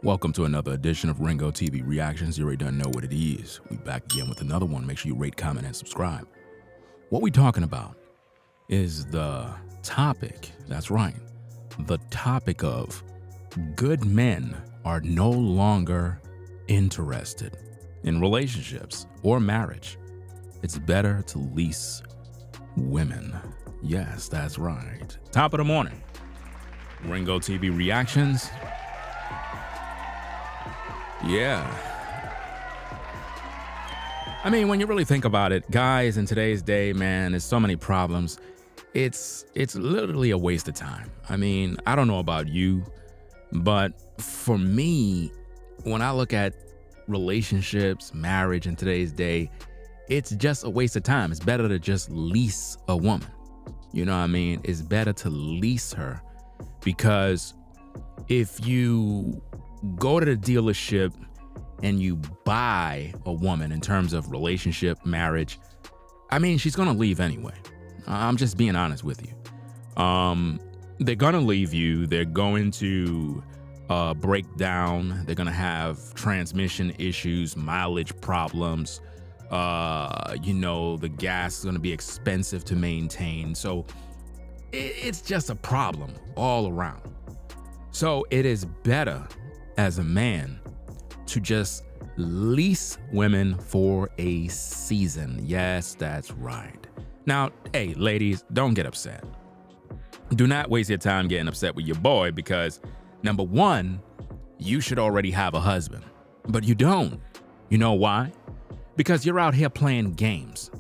Welcome to another edition of Ringo TV Reactions. You already done know what it is. We back again with another one. Make sure you rate, comment, and subscribe. What we talking about is the topic, that's right, the topic of good men are no longer interested in relationships or marriage. It's better to lease women. Yes, that's right. Top of the morning. Ringo TV Reactions. Yeah. I mean, when you really think about it, guys, in today's day, man, there's so many problems. It's literally a waste of time. I mean, I don't know about you, but for me, when I look at relationships, marriage in today's day, it's just a waste of time. It's better to just lease a woman. You know what I mean? It's better to lease her, because if you go to the dealership and you buy a woman in terms of relationship, marriage, I mean, she's gonna leave anyway. I'm just being honest with you. They're gonna leave you. They're going to break down. They're gonna have transmission issues, mileage problems. The gas is gonna be expensive to maintain. So it's just a problem all around. So it is better as a man to just lease women for a season. Yes, that's right. Now, hey, ladies, don't get upset. Do not waste your time getting upset with your boy, because number one, you should already have a husband, but you don't. You know why? Because you're out here playing games,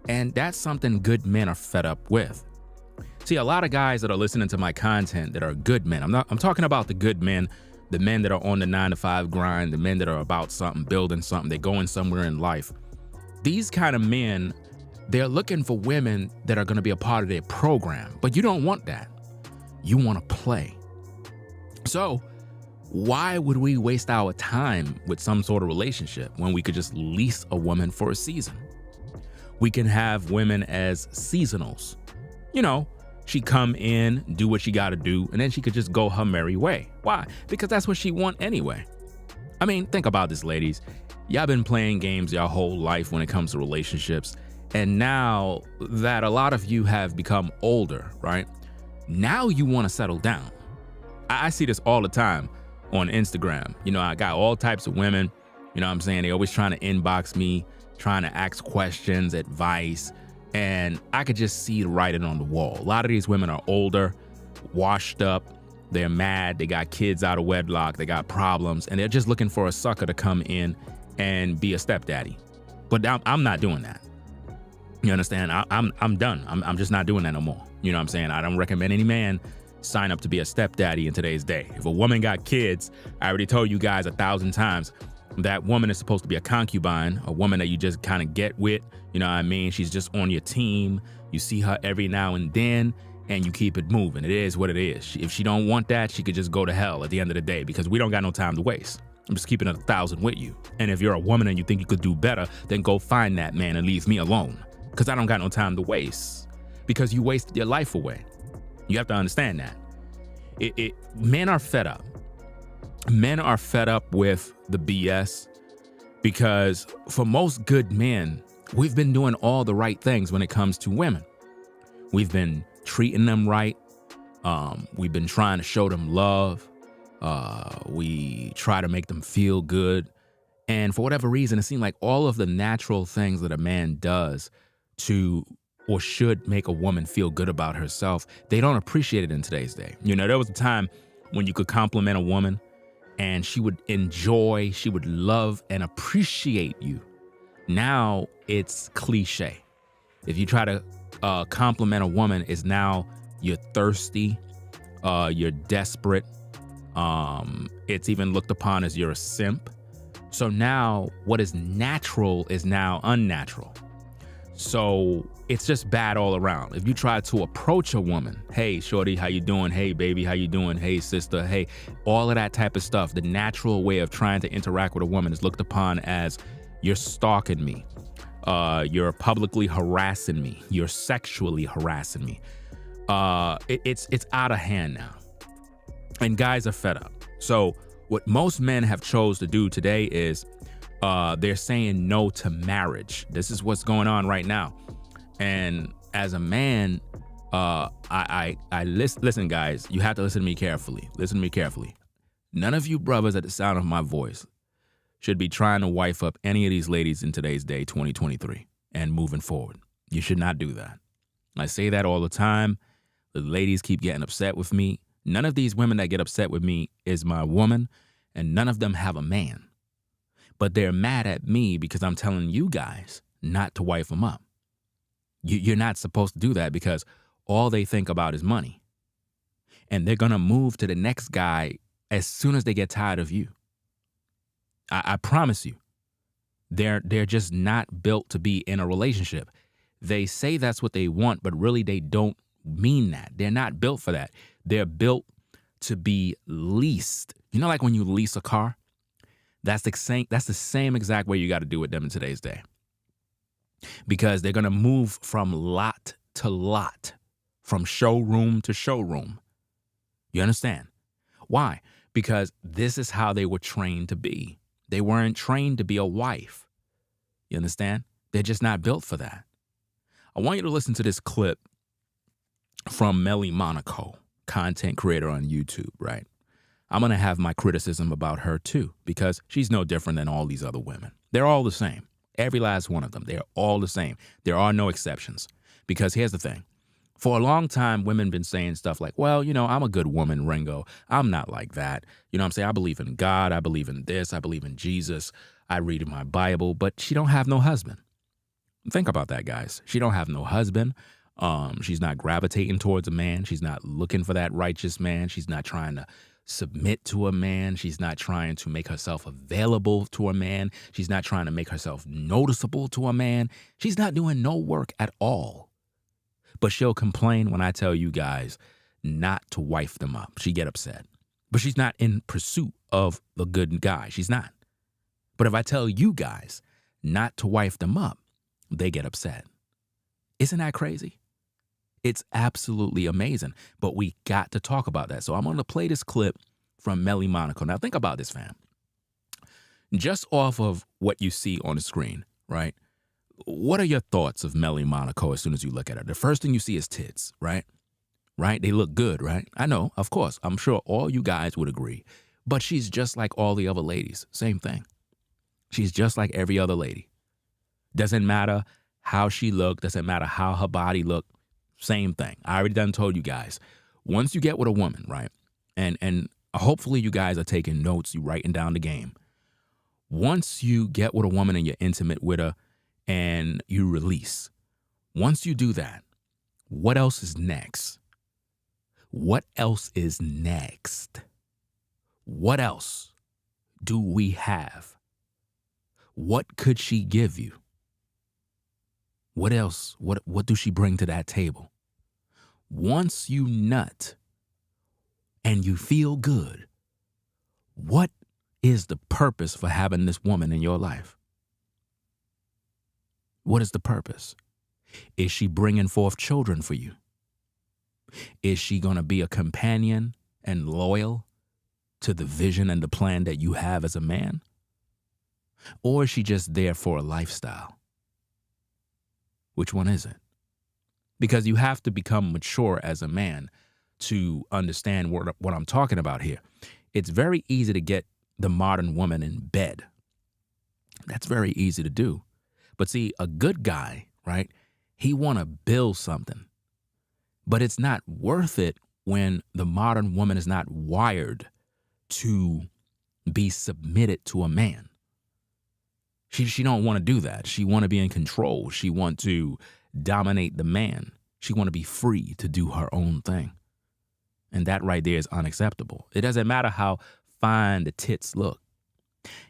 and that's something good men are fed up with. See, a lot of guys that are listening to my content that are good men, I'm talking about the good men, the men that are on the 9-to-5 grind, the men that are about something, building something, they're going somewhere in life. These kind of men, they're looking for women that are going to be a part of their program, but you don't want that. You want to play. So why would we waste our time with some sort of relationship when we could just lease a woman for a season? We can have women as seasonals. She come in, do what she got to do, and then she could just go her merry way. Why? Because that's what she want anyway. I mean, think about this, ladies. Y'all been playing games your whole life when it comes to relationships. And now that a lot of you have become older, right? Now you want to settle down. I see this all the time on Instagram. I got all types of women, you know what I'm saying? They always trying to inbox me, trying to ask questions, advice. And I could just see the writing on the wall. A lot of these women are older, washed up, they're mad, they got kids out of wedlock, they got problems, and they're just looking for a sucker to come in and be a stepdaddy. But I'm not doing that. You understand? I'm done. I'm just not doing that no more. You know what I'm saying? I don't recommend any man sign up to be a stepdaddy in today's day. If a woman got kids, I already told you guys 1,000 times, that woman is supposed to be a concubine, a woman that you just kind of get with. You know what I mean? She's just on your team. You see her every now and then, and you keep it moving. It is what it is. If she don't want that, she could just go to hell at the end of the day, because we don't got no time to waste. I'm just keeping it 1,000 with you. And if you're a woman and you think you could do better, then go find that man and leave me alone, because I don't got no time to waste, because you wasted your life away. You have to understand that. Men are fed up. Men are fed up with the BS, because for most good men, we've been doing all the right things when it comes to women. We've been treating them right. We've been trying to show them love. We try to make them feel good. And for whatever reason, it seems like all of the natural things that a man does to or should make a woman feel good about herself, they don't appreciate it in today's day. There was a time when you could compliment a woman and she would enjoy, she would love and appreciate you. Now it's cliche. If you try to compliment a woman, it's now you're thirsty, you're desperate. It's even looked upon as you're a simp. So now what is natural is now unnatural. So it's just bad all around. If you try to approach a woman, hey, shorty, how you doing? Hey, baby, how you doing? Hey, sister, hey, all of that type of stuff. The natural way of trying to interact with a woman is looked upon as you're stalking me. You're publicly harassing me. You're sexually harassing me. It's out of hand now. And guys are fed up. So What most men have chose to do today is they're saying no to marriage. This is what's going on right now. And as a man, listen, guys, you have to listen to me carefully. Listen to me carefully. None of you brothers at the sound of my voice should be trying to wife up any of these ladies in today's day, 2023, and moving forward. You should not do that. I say that all the time. The ladies keep getting upset with me. None of these women that get upset with me is my woman, and none of them have a man. But they're mad at me because I'm telling you guys not to wife them up. You're not supposed to do that because all they think about is money. And they're going to move to the next guy as soon as they get tired of you. I promise you, they're just not built to be in a relationship. They say that's what they want, but really they don't mean that. They're not built for that. They're built to be leased. You know, like when you lease a car? That's the same exact way you got to do with them in today's day. Because they're going to move from lot to lot, from showroom to showroom. You understand? Why? Because this is how they were trained to be. They weren't trained to be a wife. You understand? They're just not built for that. I want you to listen to this clip from Melly Monaco, content creator on YouTube, right? I'm going to have my criticism about her too, because she's no different than all these other women. They're all the same. Every last one of them. They're all the same. There are no exceptions. Because here's the thing. For a long time, women been saying stuff like, well, you know, I'm a good woman, Ringo. I'm not like that. You know what I'm saying? I believe in God. I believe in this. I believe in Jesus. I read in my Bible. But she don't have no husband. Think about that, guys. She don't have no husband. She's not gravitating towards a man. She's not looking for that righteous man. She's not trying to submit to a man. She's not trying to make herself available to a man. She's not trying to make herself noticeable to a man. She's not doing no work at all. But she'll complain when I tell you guys not to wife them up. She get upset. But she's not in pursuit of the good guy. She's not. But if I tell you guys not to wife them up, they get upset. Isn't that crazy? It's absolutely amazing. But we got to talk about that. So I'm going to play this clip from Melly Monaco. Now think about this, fam. Just off of what you see on the screen, right? What are your thoughts of Melly Monaco as soon as you look at her? The first thing you see is tits, right? Right? They look good, right? I know, of course. I'm sure all you guys would agree. But she's just like all the other ladies. Same thing. She's just like every other lady. Doesn't matter how she looked. Doesn't matter how her body looked. Same thing. I already done told you guys. Once you get with a woman, right? And hopefully you guys are taking notes. You writing down the game. Once you get with a woman and you're intimate with her, and you release. Once you do that, what else is next? What else is next? What else do we have? What could she give you? What else? What does she bring to that table? Once you nut and you feel good, what is the purpose for having this woman in your life? What is the purpose? Is she bringing forth children for you? Is she going to be a companion and loyal to the vision and the plan that you have as a man? Or is she just there for a lifestyle? Which one is it? Because you have to become mature as a man to understand what I'm talking about here. It's very easy to get the modern woman in bed. That's very easy to do. But see, a good guy, right, he want to build something. But it's not worth it when the modern woman is not wired to be submitted to a man. She don't want to do that. She want to be in control. She want to dominate the man. She want to be free to do her own thing. And that right there is unacceptable. It doesn't matter how fine the tits look.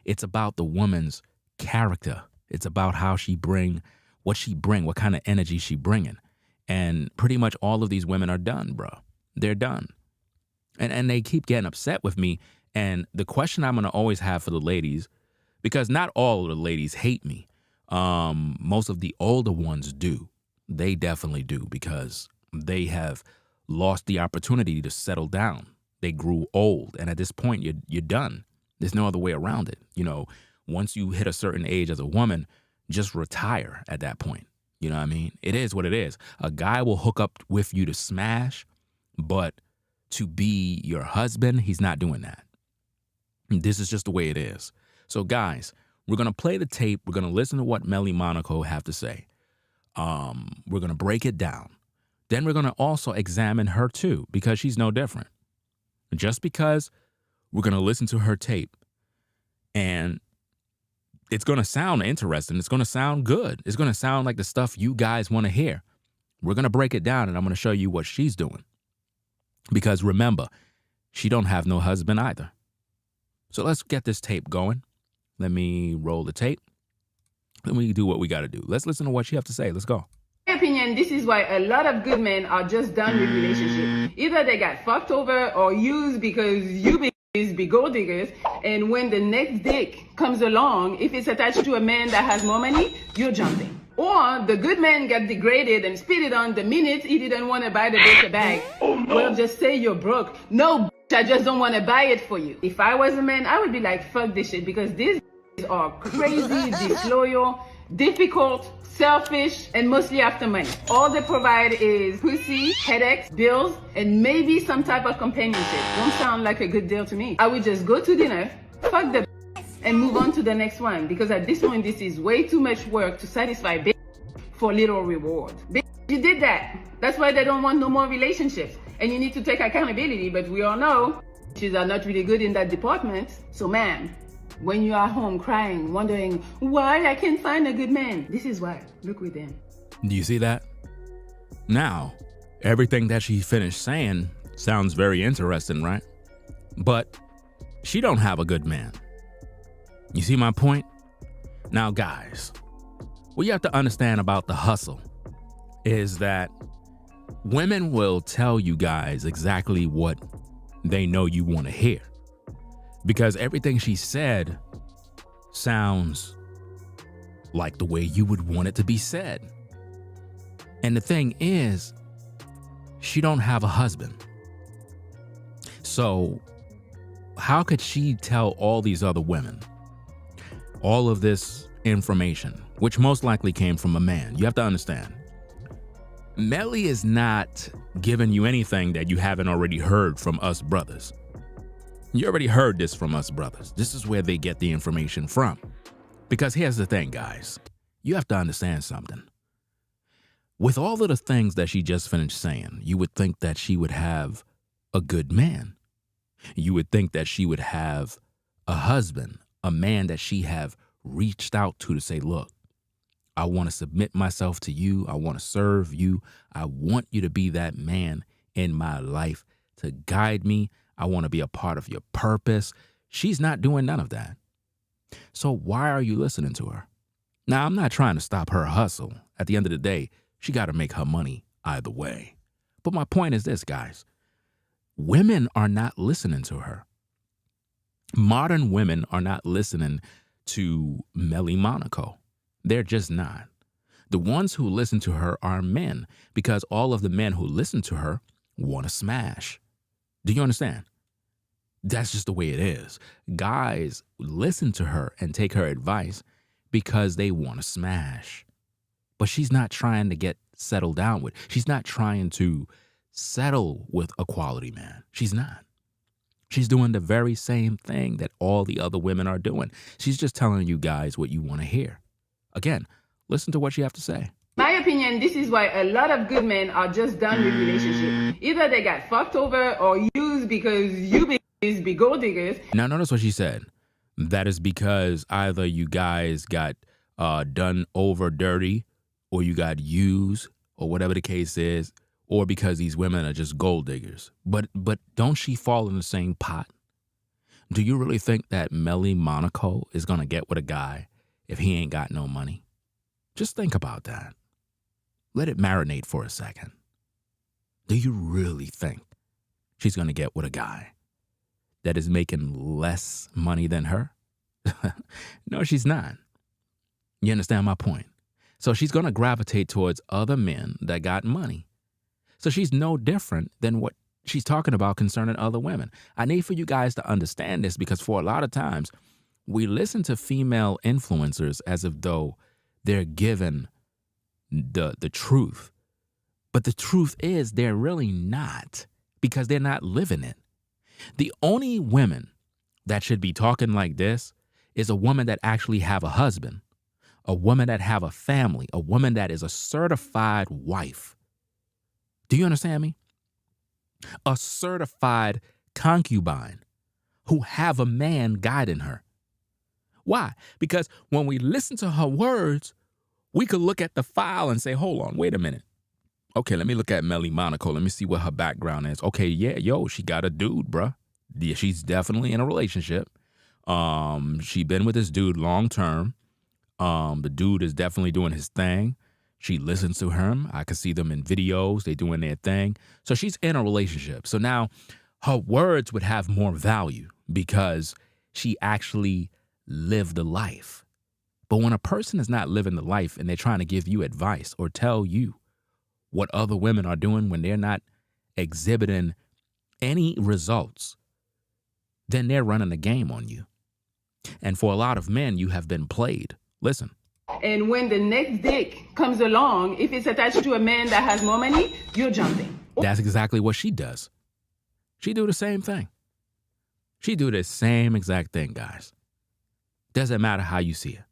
It's about the woman's character. It's about how she what kind of energy she bringing. And pretty much all of these women are done, bro. They're done. And they keep getting upset with me. And the question I'm going to always have for the ladies, because not all of the ladies hate me. Most of the older ones do. They definitely do, because they have lost the opportunity to settle down. They grew old. And at this point, you're done. There's no other way around it. Once you hit a certain age as a woman, just retire at that point. You know what I mean? It is what it is. A guy will hook up with you to smash, but to be your husband, he's not doing that. This is just the way it is. So guys, we're going to play the tape. We're going to listen to what Melly Monaco have to say. We're going to break it down. Then we're going to also examine her too, because she's no different. Just because we're going to listen to her tape and it's going to sound interesting. It's going to sound good. It's going to sound like the stuff you guys want to hear. We're going to break it down and I'm going to show you what she's doing. Because remember, she don't have no husband either. So let's get this tape going. Let me roll the tape. Then we do what we got to do. Let's listen to what she have to say. Let's go. In my opinion, this is why a lot of good men are just done with relationships. Either they got fucked over or used because you be gold diggers, and when the next dick comes along, if it's attached to a man that has more money, you're jumping. Or the good man got degraded and spit it on the minute he didn't want to buy the bitch a bag. Oh, no. Well, just say you're broke. No, I just don't want to buy it for you. If I was a man, I would be like, fuck this shit, because these are crazy, disloyal, difficult, selfish, and mostly after money. All they provide is pussy, headaches, bills, and maybe some type of companionship. Don't sound like a good deal to me. I would just go to dinner, fuck the and move on to the next one, because at this point, this is way too much work to satisfy for little reward. You did that. That's why they don't want no more relationships. And you need to take accountability, but we all know she's not really good in that department. So ma'am, when you are home crying, wondering why I can't find a good man, this is why. Look within. Do you see that? Now, everything that she finished saying sounds very interesting, right? But she don't have a good man. You see my point? Now, guys, what you have to understand about the hustle is that women will tell you guys exactly what they know you want to hear. Because everything she said sounds like the way you would want it to be said. And the thing is, she don't have a husband. So how could she tell all these other women all of this information, which most likely came from a man? You have to understand, Melly is not giving you anything that you haven't already heard from us brothers. You already heard this from us brothers. This is where they get the information from. Because here's the thing, guys. You have to understand something. With all of the things that she just finished saying, you would think that she would have a good man. You would think that she would have a husband, a man that she have reached out to say, look, I want to submit myself to you. I want to serve you. I want you to be that man in my life to guide me. I want to be a part of your purpose. She's not doing none of that. So why are you listening to her? Now, I'm not trying to stop her hustle. At the end of the day, she got to make her money either way. But my point is this, guys. Women are not listening to her. Modern women are not listening to Melly Monaco. They're just not. The ones who listen to her are men, because all of the men who listen to her want to smash. Do you understand? That's just the way it is. Guys listen to her and take her advice because they want to smash. But she's not trying to get settled down with. She's not trying to settle with a quality man. She's not. She's doing the very same thing that all the other women are doing. She's just telling you guys what you want to hear. Again, listen to what you have to say. My opinion, this is why a lot of good men are just done with relationships. Either they got fucked over or used because you be gold diggers. Now, notice what she said. That is because either you guys got done over dirty, or you got used, or whatever the case is, or because these women are just gold diggers. But don't she fall in the same pot? Do you really think that Melly Monaco is going to get with a guy if he ain't got no money? Just think about that. Let it marinate for a second. Do you really think she's going to get with a guy that is making less money than her? No, she's not. You understand my point? So she's going to gravitate towards other men that got money. So she's no different than what she's talking about concerning other women. I need for you guys to understand this because for a lot of times we listen to female influencers as if though they're given the truth. But the truth is they're really not because they're not living it. The only women that should be talking like this is a woman that actually have a husband, a woman that have a family, a woman that is a certified wife. Do you understand me? A certified concubine who have a man guiding her. Why? Because when we listen to her words, we could look at the file and say, hold on, wait a minute. Okay, let me look at Melly Monaco. Let me see what her background is. Okay, yeah, she got a dude, bruh. Yeah, she's definitely in a relationship. She been with this dude long term. The dude is definitely doing his thing. She listens to him. I can see them in videos. They doing their thing. So she's in a relationship. So now her words would have more value because she actually lived the life. But when a person is not living the life and they're trying to give you advice or tell you what other women are doing when they're not exhibiting any results, then they're running a game on you. And for a lot of men, you have been played. Listen. And when the next dick comes along, if it's attached to a man that has more money, you're jumping. That's exactly what she does. She do the same thing. She do the same exact thing, guys. Doesn't matter how you see it.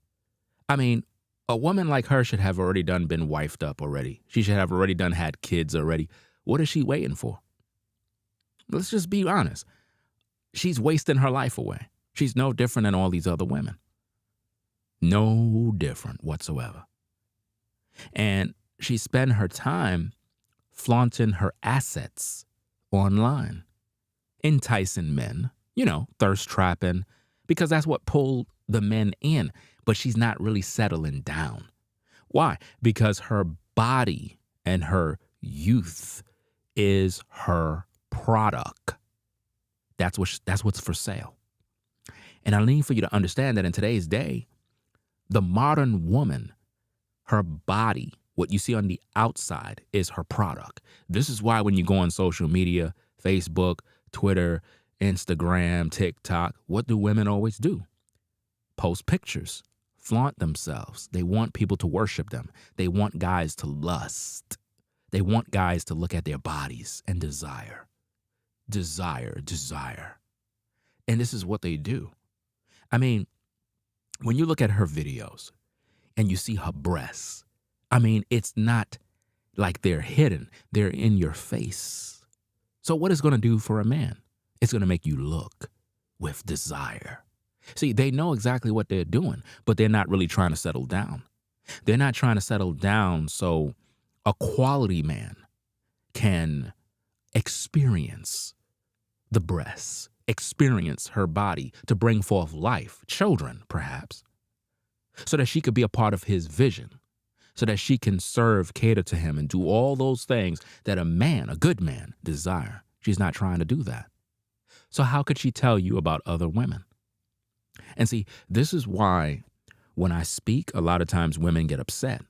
I mean, a woman like her should have already been wifed up already. She should have already had kids already. What is she waiting for? Let's just be honest. She's wasting her life away. She's no different than all these other women. No different whatsoever. And she spent her time flaunting her assets online, enticing men, thirst trapping, because that's what pulled the men in. But she's not really settling down. Why? Because her body and her youth is her product. That's what's for sale. And I need for you to understand that in today's day, the modern woman, her body, what you see on the outside is her product. This is why when you go on social media, Facebook, Twitter, Instagram, TikTok, what do women always do? Post pictures, flaunt themselves. They want people to worship them. They want guys to lust. They want guys to look at their bodies and desire. Desire. And this is what they do. I mean, when you look at her videos and you see her breasts, I mean, it's not like they're hidden. They're in your face. So what it's going to do for a man? It's going to make you look with desire. See, they know exactly what they're doing, but they're not really trying to settle down. They're not trying to settle down so a quality man can experience the breasts, experience her body to bring forth life, children perhaps, so that she could be a part of his vision, so that she can serve, cater to him, and do all those things that a man, a good man, desire. She's not trying to do that. So how could she tell you about other women? And see, this is why when I speak, a lot of times women get upset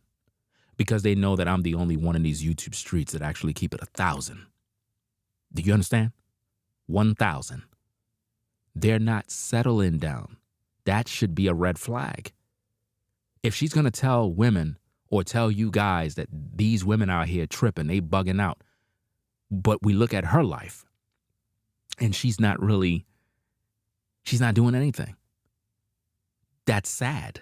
because they know that I'm the only one in these YouTube streets that actually keep it 1,000. Do you understand? 1,000. They're not settling down. That should be a red flag. If she's going to tell women or tell you guys that these women out here tripping, they bugging out, but we look at her life and she's not doing anything. That's sad.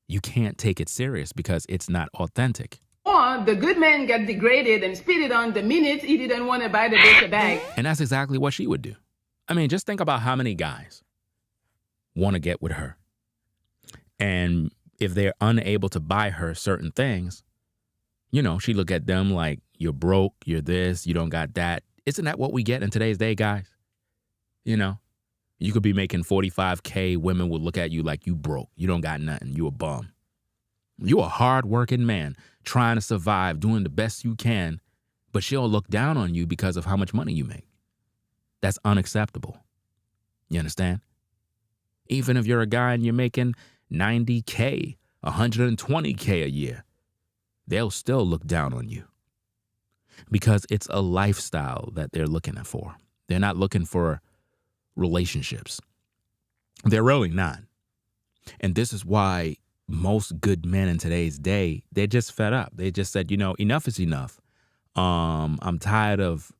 You can't take it serious because it's not authentic. Or the good man got degraded and spit it on the minute he didn't want to buy the bitch a bag. And that's exactly what she would do. I mean, just think about how many guys want to get with her. And if they're unable to buy her certain things, she look at them like, you're broke, you're this, you don't got that. Isn't that what we get in today's day, guys? You could be making $45K. Women will look at you like you broke. You don't got nothing. You a bum. You a hard-working man trying to survive, doing the best you can, but she'll look down on you because of how much money you make. That's unacceptable. You understand? Even if you're a guy and you're making $90K, $120K a year, they'll still look down on you. because it's a lifestyle that they're looking for. They're not looking for relationships. They're really not. And this is why most good men in today's day, they're just fed up. They just said, enough is enough. I'm tired of,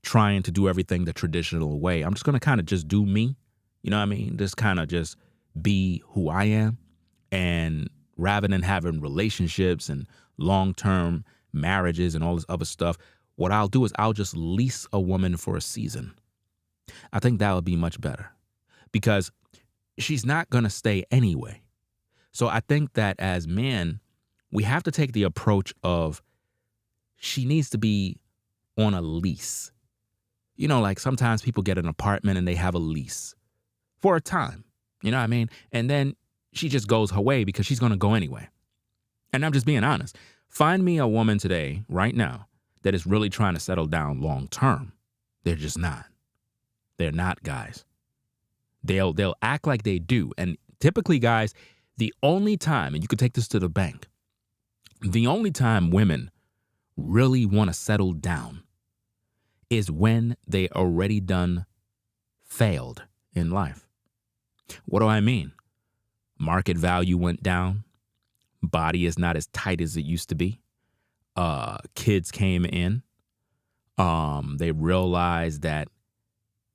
trying to do everything the traditional way. I'm just going to kind of just do me. You know what I mean? Just kind of just be who I am. And rather than having relationships and long-term marriages and all this other stuff, what I'll do is I'll just lease a woman for a season. I think that would be much better because she's not going to stay anyway. So I think that as men, we have to take the approach of she needs to be on a lease. Like sometimes people get an apartment and they have a lease for a time. You know what I mean? And then she just goes her way because she's going to go anyway. And I'm just being honest. Find me a woman today, right now, that is really trying to settle down long term. They're just not. They're not, guys. They'll act like they do. And typically, guys, the only time, and you could take this to the bank, the only time women really want to settle down is when they already done failed in life. What do I mean? Market value went down. Body is not as tight as it used to be. Kids came in. They realized that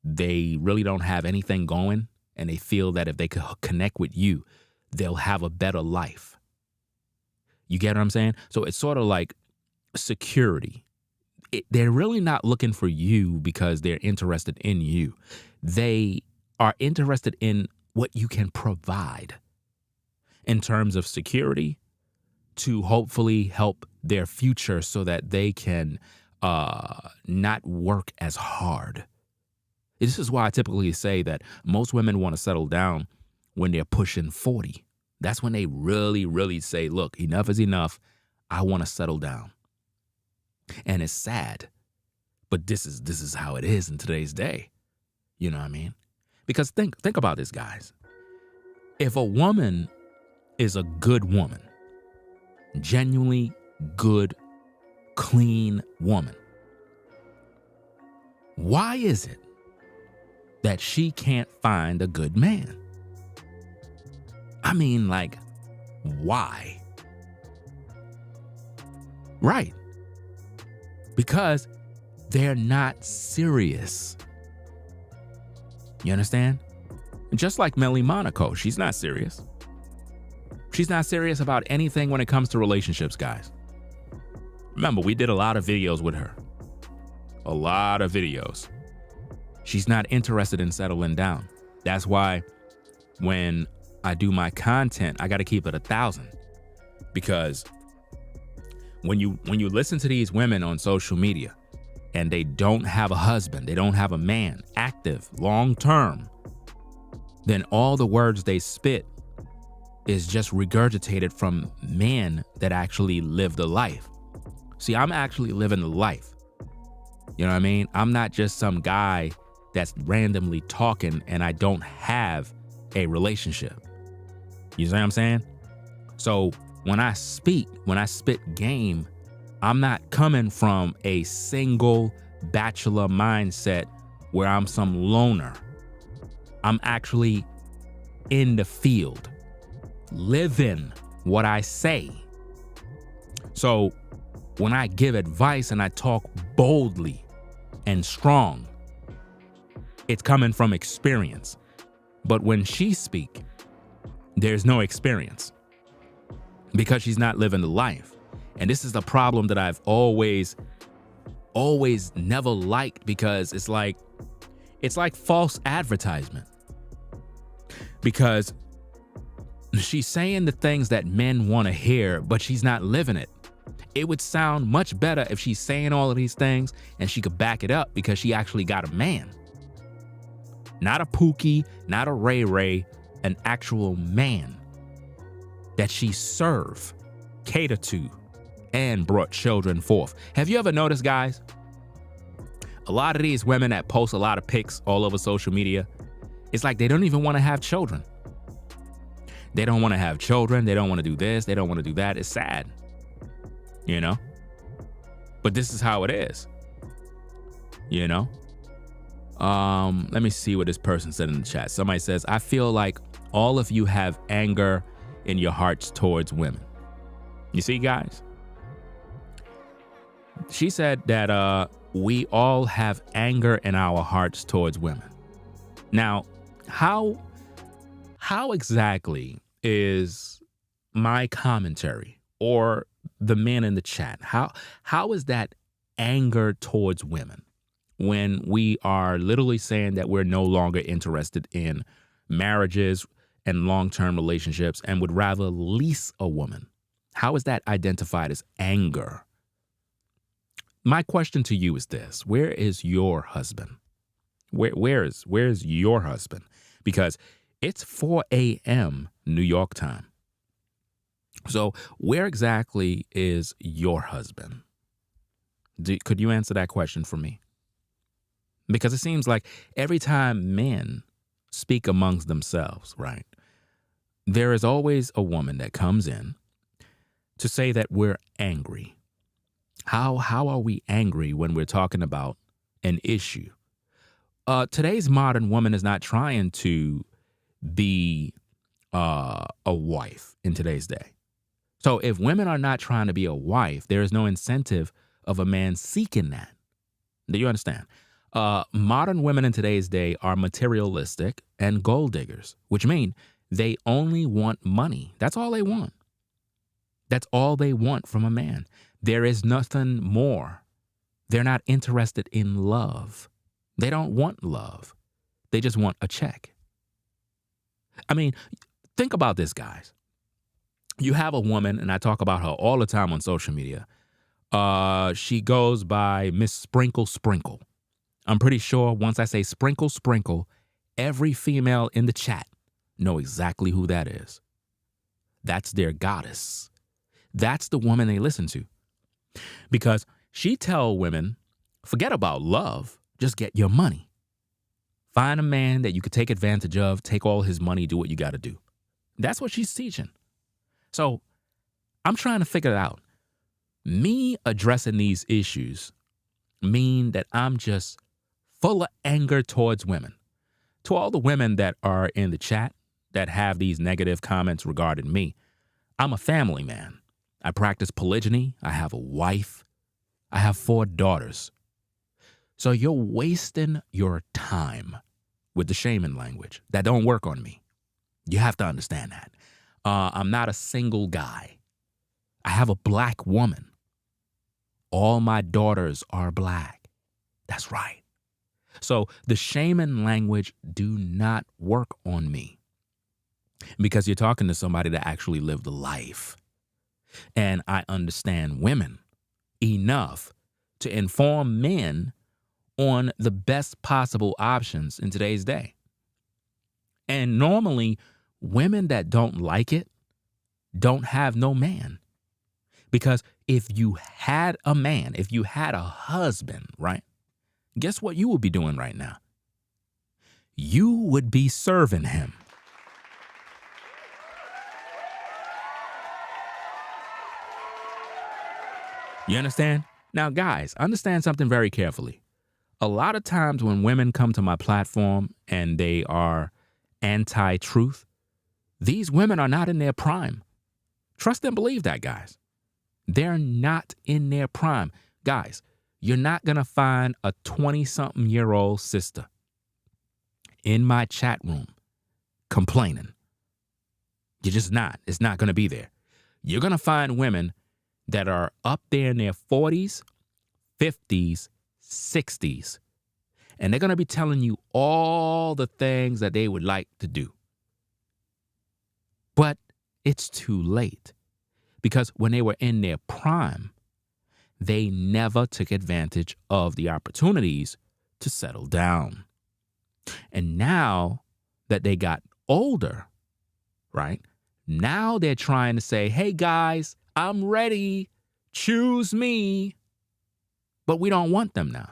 they really don't have anything going, and they feel that if they could connect with you, they'll have a better life. You get what I'm saying? So it's sort of like security. They're really not looking for you because they're interested in you. They are interested in what you can provide in terms of security to hopefully help their future so that they can not work as hard. This is why I typically say that most women want to settle down when they're pushing 40. That's when they really, really say, look, enough is enough. I want to settle down. And it's sad, but this is how it is in today's day. You know what I mean? Because think about this, guys. If a woman is a good woman, genuinely good, clean woman, why is it that she can't find a good man? I mean, like, why? Right. Because they're not serious. You understand? Just like Melly Monaco, she's not serious. She's not serious about anything when it comes to relationships, guys. Remember, we did a lot of videos with her. A lot of videos. She's not interested in settling down. That's why when I do my content, I got to keep it 1,000. Because when you listen to these women on social media and they don't have a husband, they don't have a man active long term, then all the words they spit is just regurgitated from men that actually lived a life. See, I'm actually living a life. You know what I mean? I'm not just some guy that's randomly talking and I don't have a relationship. You see what I'm saying? So when I spit game, I'm not coming from a single bachelor mindset where I'm some loner. I'm actually in the field, living what I say. So when I give advice and I talk boldly and strong, it's coming from experience. But when she speaks, there's no experience because she's not living the life. And this is the problem that I've always never liked, because it's like false advertisement. Because she's saying the things that men want to hear, but she's not living it. It would sound much better if she's saying all of these things and she could back it up because she actually got a man. Not a Pookie, not a Ray Ray, an actual man that she served, catered to, and brought children forth. Have you ever noticed, guys? A lot of these women that post a lot of pics all over social media, it's like they don't even want to have children. They don't want to have children. They don't want to do this. They don't want to do that. It's sad. You know? But this is how it is, you know? Let me see what this person said in the chat. Somebody says, I feel like all of you have anger in your hearts towards women. You see, guys? She said that we all have anger in our hearts towards women. Now, how exactly is my commentary or the men in the chat, how is that anger towards women when we are literally saying that we're no longer interested in marriages and long-term relationships and would rather lease a woman? How is that identified as anger? My question to you is this: where is your husband? Where's your husband? Because it's 4 a.m. New York time. So where exactly is your husband? Could you answer that question for me? Because it seems like every time men speak amongst themselves, right, there is always a woman that comes in to say that we're angry. How are we angry when we're talking about an issue? Today's modern woman is not trying to be a wife in today's day. So if women are not trying to be a wife, there is no incentive of a man seeking that. Do you understand? Modern women in today's day are materialistic and gold diggers, which mean they only want money. That's all they want. That's all they want from a man. There is nothing more. They're not interested in love. They don't want love. They just want a check. I mean, think about this, guys. You have a woman, and I talk about her all the time on social media. She goes by Miss Sprinkle Sprinkle. I'm pretty sure once I say Sprinkle Sprinkle, every female in the chat know exactly who that is. That's their goddess. That's the woman they listen to. Because she tell women, forget about love, just get your money. Find a man that you could take advantage of, take all his money, do what you got to do. That's what she's teaching. So I'm trying to figure it out. Me addressing these issues mean that I'm just full of anger towards women. To all the women that are in the chat that have these negative comments regarding me, I'm a family man. I practice polygyny. I have a wife. I have 4 daughters. So you're wasting your time with the shaming language. That don't work on me. You have to understand that. I'm not a single guy. I have a black woman. All my daughters are black. That's right. So the shaming language do not work on me because you're talking to somebody that actually lived a life. And I understand women enough to inform men on the best possible options in today's day. And normally, women that don't like it don't have no man. Because if you had a man, if you had a husband, right, guess what you would be doing right now? You would be serving him. You understand? Now, guys, understand something very carefully. A lot of times when women come to my platform and they are anti-truth, these women are not in their prime. Trust and believe that, guys. They're not in their prime. Guys, you're not going to find a 20-something-year-old sister in my chat room complaining. You're just not. It's not going to be there. You're going to find women that are up there in their 40s, 50s, 60s, and they're going to be telling you all the things that they would like to do. But it's too late because when they were in their prime, they never took advantage of the opportunities to settle down. And now that they got older, right? Now they're trying to say, hey guys, I'm ready. Choose me. But we don't want them now.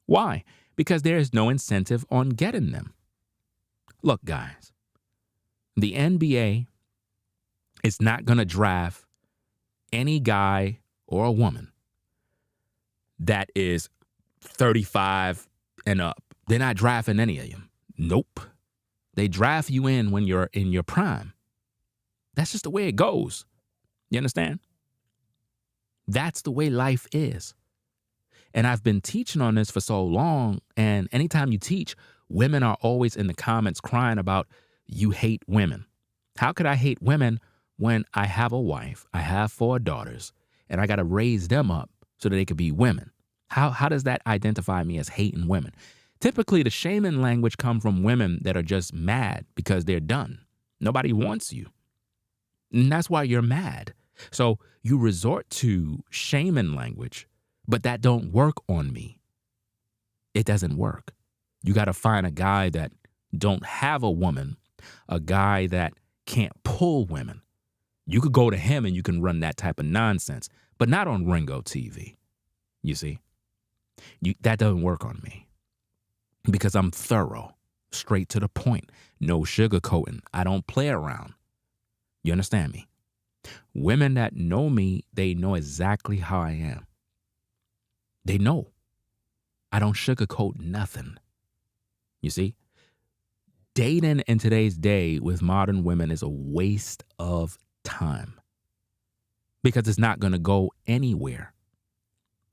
Why? Because there is no incentive on getting them. Look, guys, the NBA is not going to draft any guy or a woman that is 35 and up. They're not drafting any of them. Nope. They draft you in when you're in your prime. That's just the way it goes. You understand? That's the way life is. And I've been teaching on this for so long. And anytime you teach, women are always in the comments crying about, you hate women. How could I hate women when I have a wife, I have 4 daughters, and I got to raise them up so that they could be women? How does that identify me as hating women? Typically, the shaming language comes from women that are just mad because they're done. Nobody wants you. And that's why you're mad. So you resort to shaming language, but that don't work on me. It doesn't work. You got to find a guy that don't have a woman, a guy that can't pull women. You could go to him and you can run that type of nonsense, but not on Ringo TV. You see, that doesn't work on me because I'm thorough, straight to the point, no sugarcoating. I don't play around. You understand me? Women that know me, they know exactly how I am. They know. I don't sugarcoat nothing. You see? Dating in today's day with modern women is a waste of time because it's not going to go anywhere.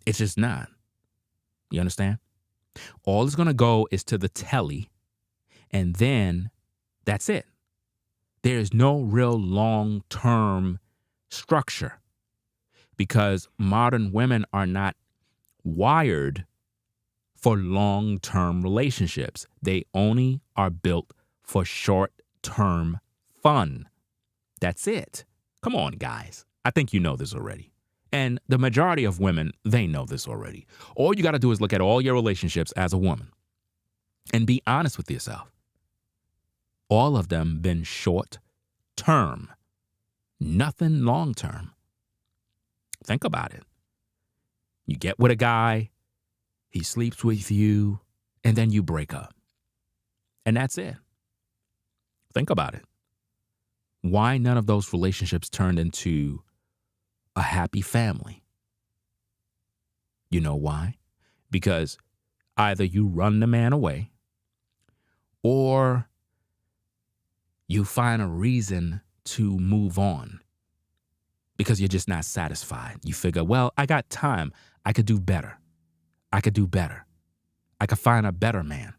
It's just not. You understand? All it's going to go is to the telly, and then that's it. There is no real long-term structure because modern women are not wired for long-term relationships. They only are built for short-term fun. That's it. Come on, guys. I think you know this already. And the majority of women, they know this already. All you got to do is look at all your relationships as a woman and be honest with yourself. All of them been short-term, nothing long-term. Think about it. You get with a guy, he sleeps with you, and then you break up. And that's it. Think about it. Why none of those relationships turned into a happy family? You know why? Because either you run the man away or you find a reason to move on because you're just not satisfied. You figure, well, I got time. I could do better. I could do better. I could find a better man.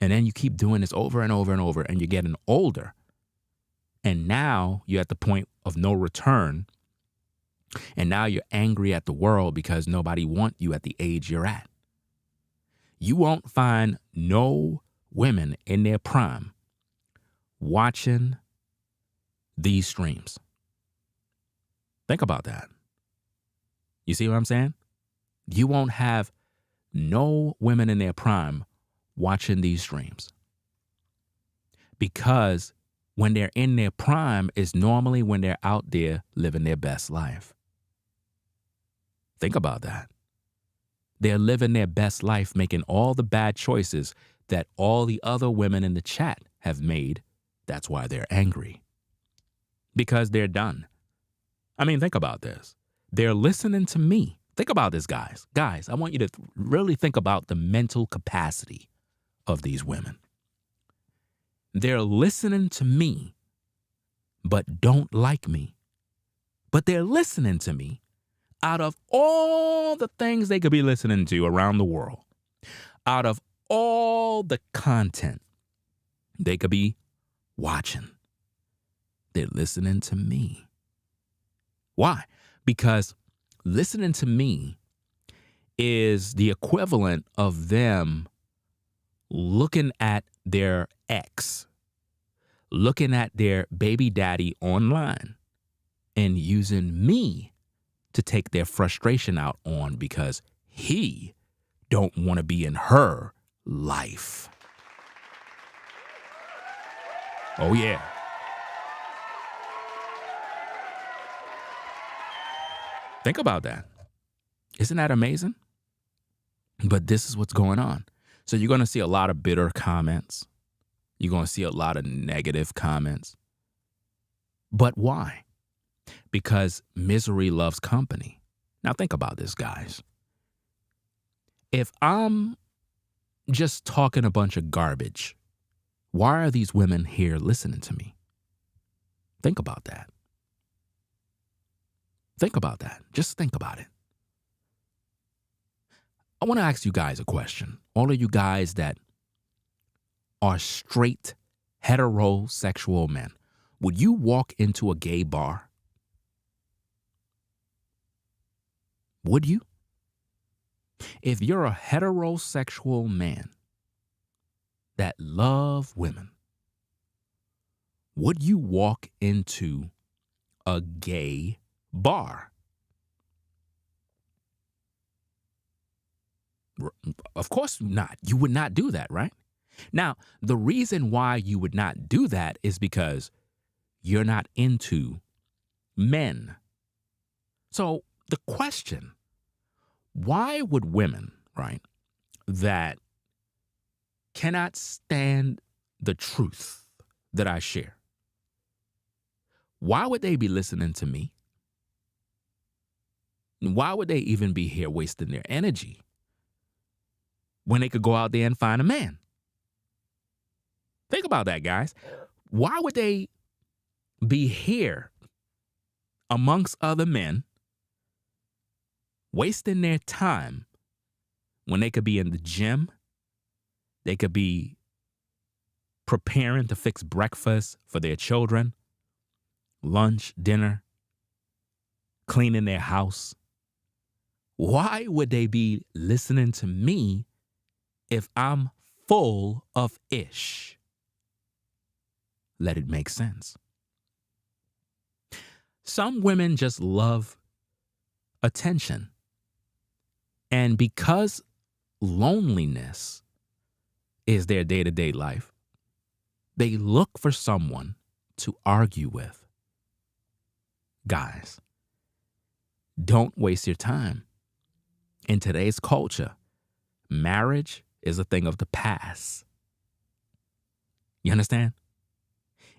And then you keep doing this over and over and over, and you're getting older. And now you're at the point of no return. And now you're angry at the world because nobody wants you at the age you're at. You won't find no women in their prime watching these streams. Think about that. You see what I'm saying? You won't have no women in their prime watching these streams. Because when they're in their prime is normally when they're out there living their best life. Think about that. They're living their best life, making all the bad choices that all the other women in the chat have made. That's why they're angry. Because they're done. I mean, think about this. They're listening to me. Think about this, guys. Guys, I want you to really think about the mental capacity of these women. They're listening to me, but don't like me. But they're listening to me out of all the things they could be listening to around the world, out of all the content they could be watching. They're listening to me. Why? Because listening to me is the equivalent of them looking at their ex, looking at their baby daddy online and using me to take their frustration out on because he don't want to be in her life. Oh, yeah. Think about that. Isn't that amazing? But this is what's going on. So you're going to see a lot of bitter comments. You're going to see a lot of negative comments. But why? Because misery loves company. Now think about this, guys. If I'm just talking a bunch of garbage, why are these women here listening to me? Think about that. Think about that. Just think about it. I want to ask you guys a question. All of you guys that are straight heterosexual men, would you walk into a gay bar? Would you? If you're a heterosexual man that love women, would you walk into a gay bar? Of course not. You would not do that, right? Now, the reason why you would not do that is because you're not into men. So the question, why would women, right, that cannot stand the truth that I share, why would they be listening to me? Why would they even be here wasting their energy when they could go out there and find a man? Think about that, guys. Why would they be here amongst other men wasting their time when they could be in the gym? They could be preparing to fix breakfast for their children, lunch, dinner, cleaning their house. Why would they be listening to me if I'm full of ish? Let it make sense. Some women just love attention. And because loneliness is their day-to-day life, they look for someone to argue with. Guys, don't waste your time. In today's culture, marriage is a thing of the past. You understand?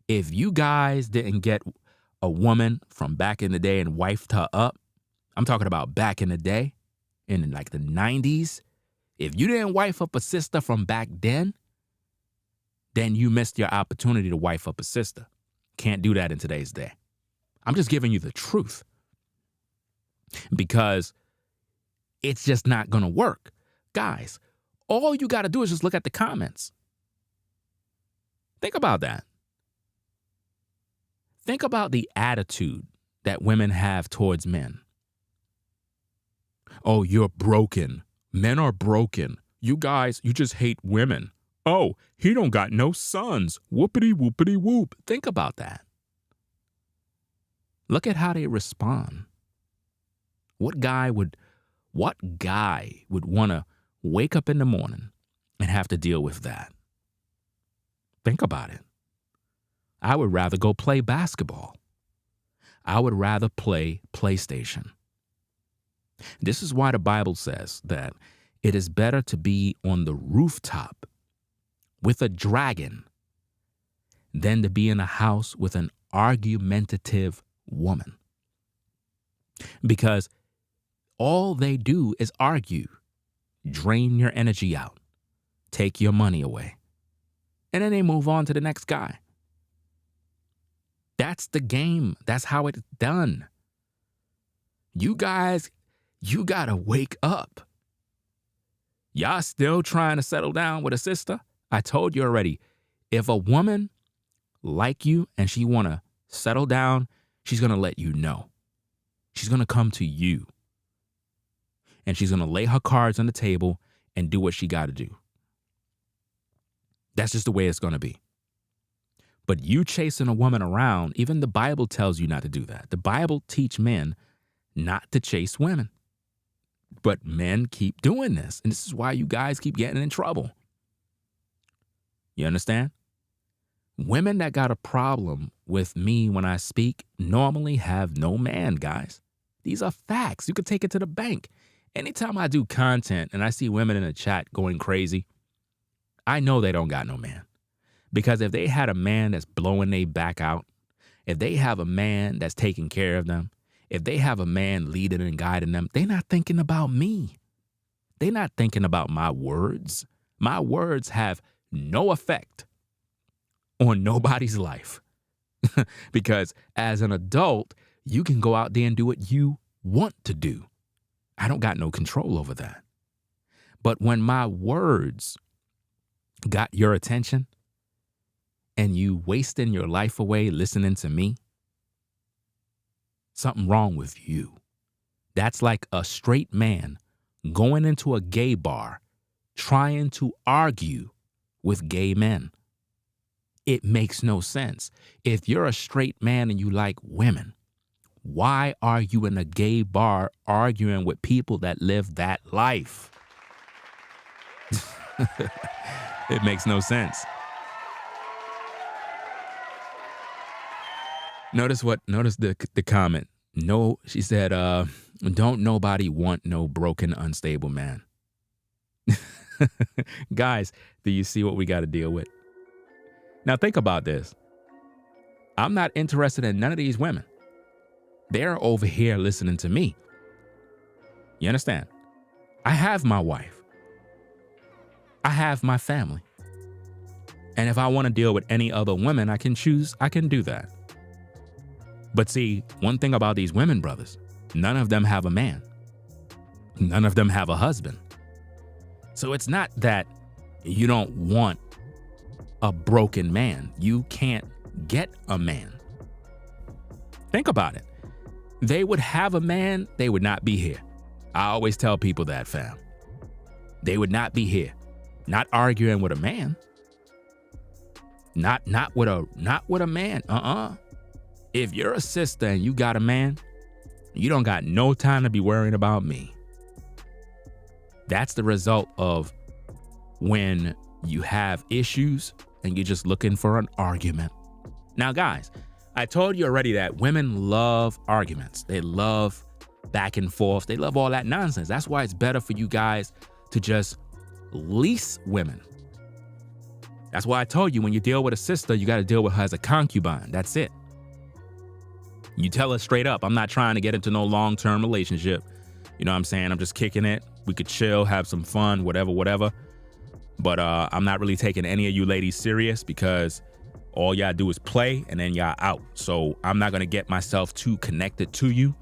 If you guys didn't get a woman from back in the day and wifed her up, I'm talking about back in the day, in like the 90s, if you didn't wife up a sister from back then you missed your opportunity to wife up a sister. Can't do that in today's day. I'm just giving you the truth because it's just not going to work. Guys, all you got to do is just look at the comments. Think about that. Think about the attitude that women have towards men. Oh, you're broken. Men are broken. You guys, you just hate women. Oh, he don't got no sons. Whoopity whoopity whoop. Think about that. Look at how they respond. What guy would want to wake up in the morning and have to deal with that? Think about it. I would rather go play basketball. I would rather play PlayStation. This is why the Bible says that it is better to be on the rooftop with a dragon than to be in a house with an argumentative woman. Because all they do is argue, drain your energy out, take your money away, and then they move on to the next guy. That's the game. That's how it's done. You guys, you gotta wake up. Y'all still trying to settle down with a sister? I told you already, if a woman like you and she wanna settle down, she's gonna let you know. She's gonna come to you. And she's gonna lay her cards on the table and do what she gotta do. That's just the way it's gonna be. But you chasing a woman around, even the Bible tells you not to do that. The Bible teach men not to chase women. But men keep doing this. And this is why you guys keep getting in trouble. You understand? Women that got a problem with me when I speak normally have no man, guys. These are facts. You could take it to the bank. Anytime I do content and I see women in the chat going crazy, I know they don't got no man. Because if they had a man that's blowing their back out, if they have a man that's taking care of them, if they have a man leading and guiding them, they're not thinking about me. They're not thinking about my words. My words have no effect on nobody's life. Because as an adult, you can go out there and do what you want to do. I don't got no control over that. But when my words got your attention and you wasting your life away listening to me, something wrong with you. That's like a straight man going into a gay bar trying to argue with gay men. It makes no sense. If you're a straight man and you like women, why are you in a gay bar arguing with people that live that life? It makes no sense. Notice the comment. No, she said, don't nobody want no broken, unstable man. Guys, do you see what we got to deal with? Now think about this. I'm not interested in none of these women. They're over here listening to me. You understand? I have my wife. I have my family. And if I want to deal with any other women I can choose, I can do that. But see, one thing about these women, brothers, none of them have a man. None of them have a husband. So it's not that you don't want a broken man. You can't get a man. Think about it. They would have a man, they would not be here. I always tell people that, fam. They would not be here. Not arguing with a man. Not with a man. If you're a sister and you got a man, you don't got no time to be worrying about me. That's the result of when you have issues and you're just looking for an argument. Now, guys, I told you already that women love arguments. They love back and forth. They love all that nonsense. That's why it's better for you guys to just lease women. That's why I told you when you deal with a sister, you got to deal with her as a concubine. That's it. You tell her straight up, I'm not trying to get into no long-term relationship. You know what I'm saying? I'm just kicking it. We could chill, have some fun, whatever. But I'm not really taking any of you ladies serious because all y'all do is play and then y'all out. So I'm not going to get myself too connected to you.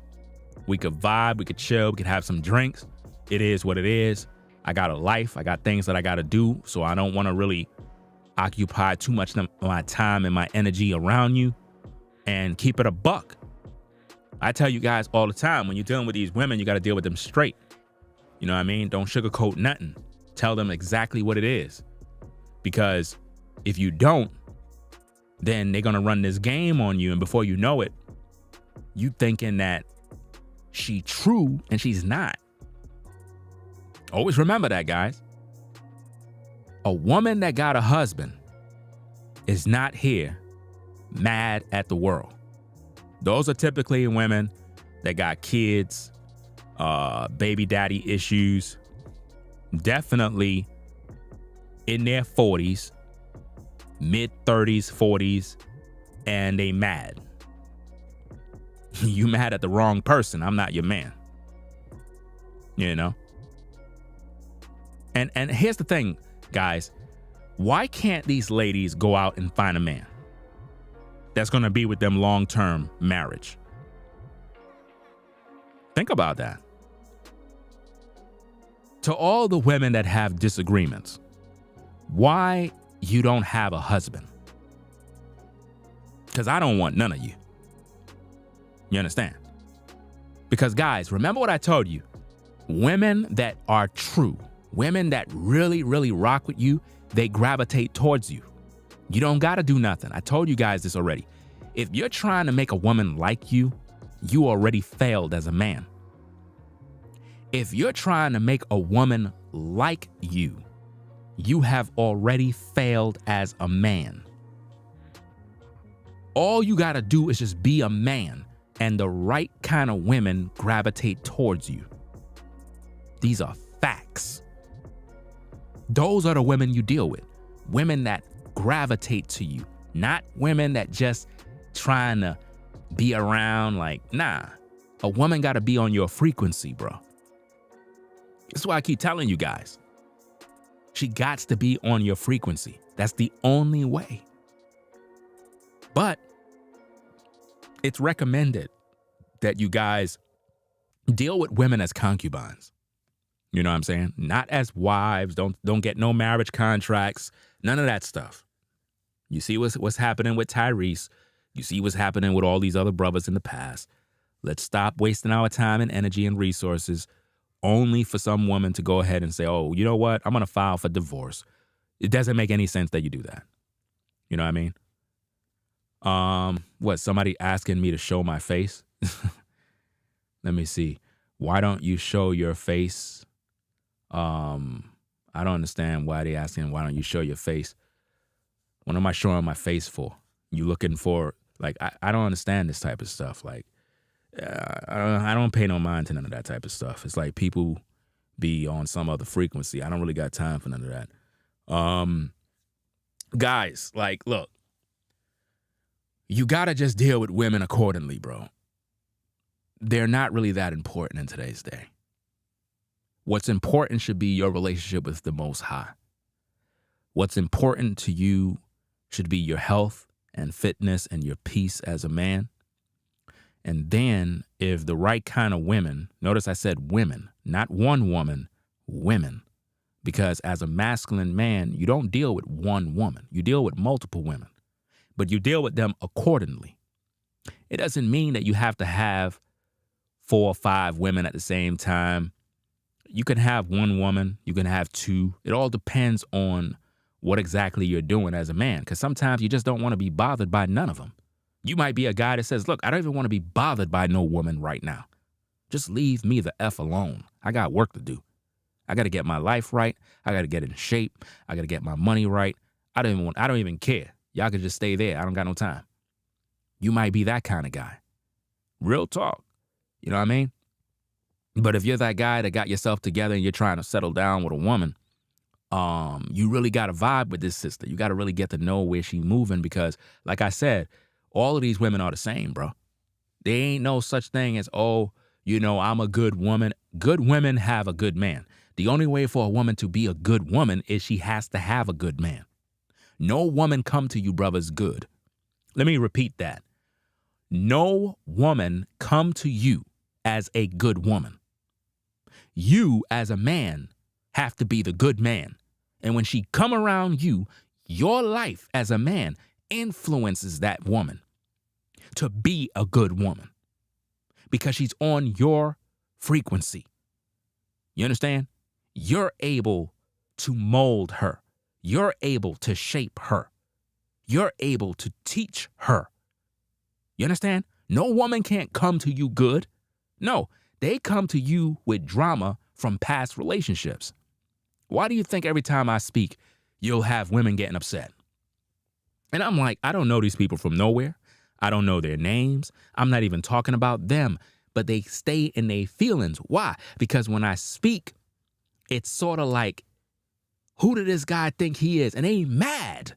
We could vibe, we could chill, we could have some drinks. It is what it is. I got a life. I got things that I got to do. So I don't want to really occupy too much of my time and my energy around you, and keep it a buck. I tell you guys all the time, when you're dealing with these women, you got to deal with them straight. You know what I mean? Don't sugarcoat nothing. Tell them exactly what it is. Because if you don't, then they're going to run this game on you. And before you know it, you thinking that she true and she's not. Always remember that, guys. A woman that got a husband is not here mad at the world. Those are typically women that got kids, baby daddy issues, definitely in their 40s, mid 30s, 40s, and they mad. You mad at the wrong person. I'm not your man. You know? And here's the thing, guys. Why can't these ladies go out and find a man that's going to be with them long-term marriage? Think about that. To all the women that have disagreements, why you don't have a husband? Because I don't want none of you. You understand? Because, guys, remember what I told you. Women that are true, women that really, really rock with you, they gravitate towards you. You don't got to do nothing. I told you guys this already. If you're trying to make a woman like you, you already failed as a man. If you're trying to make a woman like you, you have already failed as a man. All you got to do is just be a man, and the right kind of women gravitate towards you. These are facts. Those are the women you deal with. Women that gravitate to you, not women that just trying to be around like, nah. A woman got to be on your frequency, bro. That's why I keep telling you guys. She gots to be on your frequency. That's the only way. But it's recommended that you guys deal with women as concubines. You know what I'm saying? Not as wives. Don't get no marriage contracts. None of that stuff. You see what's happening with Tyrese. You see what's happening with all these other brothers in the past. Let's stop wasting our time and energy and resources only for some woman to go ahead and say, oh, you know what? I'm going to file for divorce. It doesn't make any sense that you do that. You know what I mean? Somebody asking me to show my face? Let me see. Why don't you show your face? I don't understand why they asking, why don't you show your face? What am I showing my face for? You looking for, like, I don't understand this type of stuff. Like, I don't pay no mind to none of that type of stuff. It's like people be on some other frequency. I don't really got time for none of that. Guys, like, look, you gotta just deal with women accordingly, bro. They're not really that important in today's day. What's important should be your relationship with the Most High. What's important to you should be your health and fitness and your peace as a man. And then if the right kind of women, notice I said women, not one woman, women. Because as a masculine man, you don't deal with one woman. You deal with multiple women. But you deal with them accordingly. It doesn't mean that you have to have 4 or 5 women at the same time. You can have one woman. You can have 2. It all depends on what exactly you're doing as a man. Because sometimes you just don't want to be bothered by none of them. You might be a guy that says, look, I don't even want to be bothered by no woman right now. Just leave me the F alone. I got work to do. I got to get my life right. I got to get in shape. I got to get my money right. I don't even care. Y'all can just stay there. I don't got no time. You might be that kind of guy. Real talk. You know what I mean? But if you're that guy that got yourself together and you're trying to settle down with a woman, you really got to vibe with this sister. You got to really get to know where she's moving because, like I said, all of these women are the same, bro. There ain't no such thing as, oh, you know, I'm a good woman. Good women have a good man. The only way for a woman to be a good woman is she has to have a good man. No woman come to you, brothers, good. Let me repeat that. No woman come to you as a good woman. You, as a man, have to be the good man. And when she come around you, your life as a man influences that woman to be a good woman because she's on your frequency. You understand? You're able to mold her. You're able to shape her. You're able to teach her. You understand? No woman can't come to you good. No, they come to you with drama from past relationships. Why do you think every time I speak, you'll have women getting upset? And I'm like, I don't know these people from nowhere. I don't know their names. I'm not even talking about them, but they stay in their feelings. Why? Because when I speak, it's sort of like, who did this guy think he is? And they mad.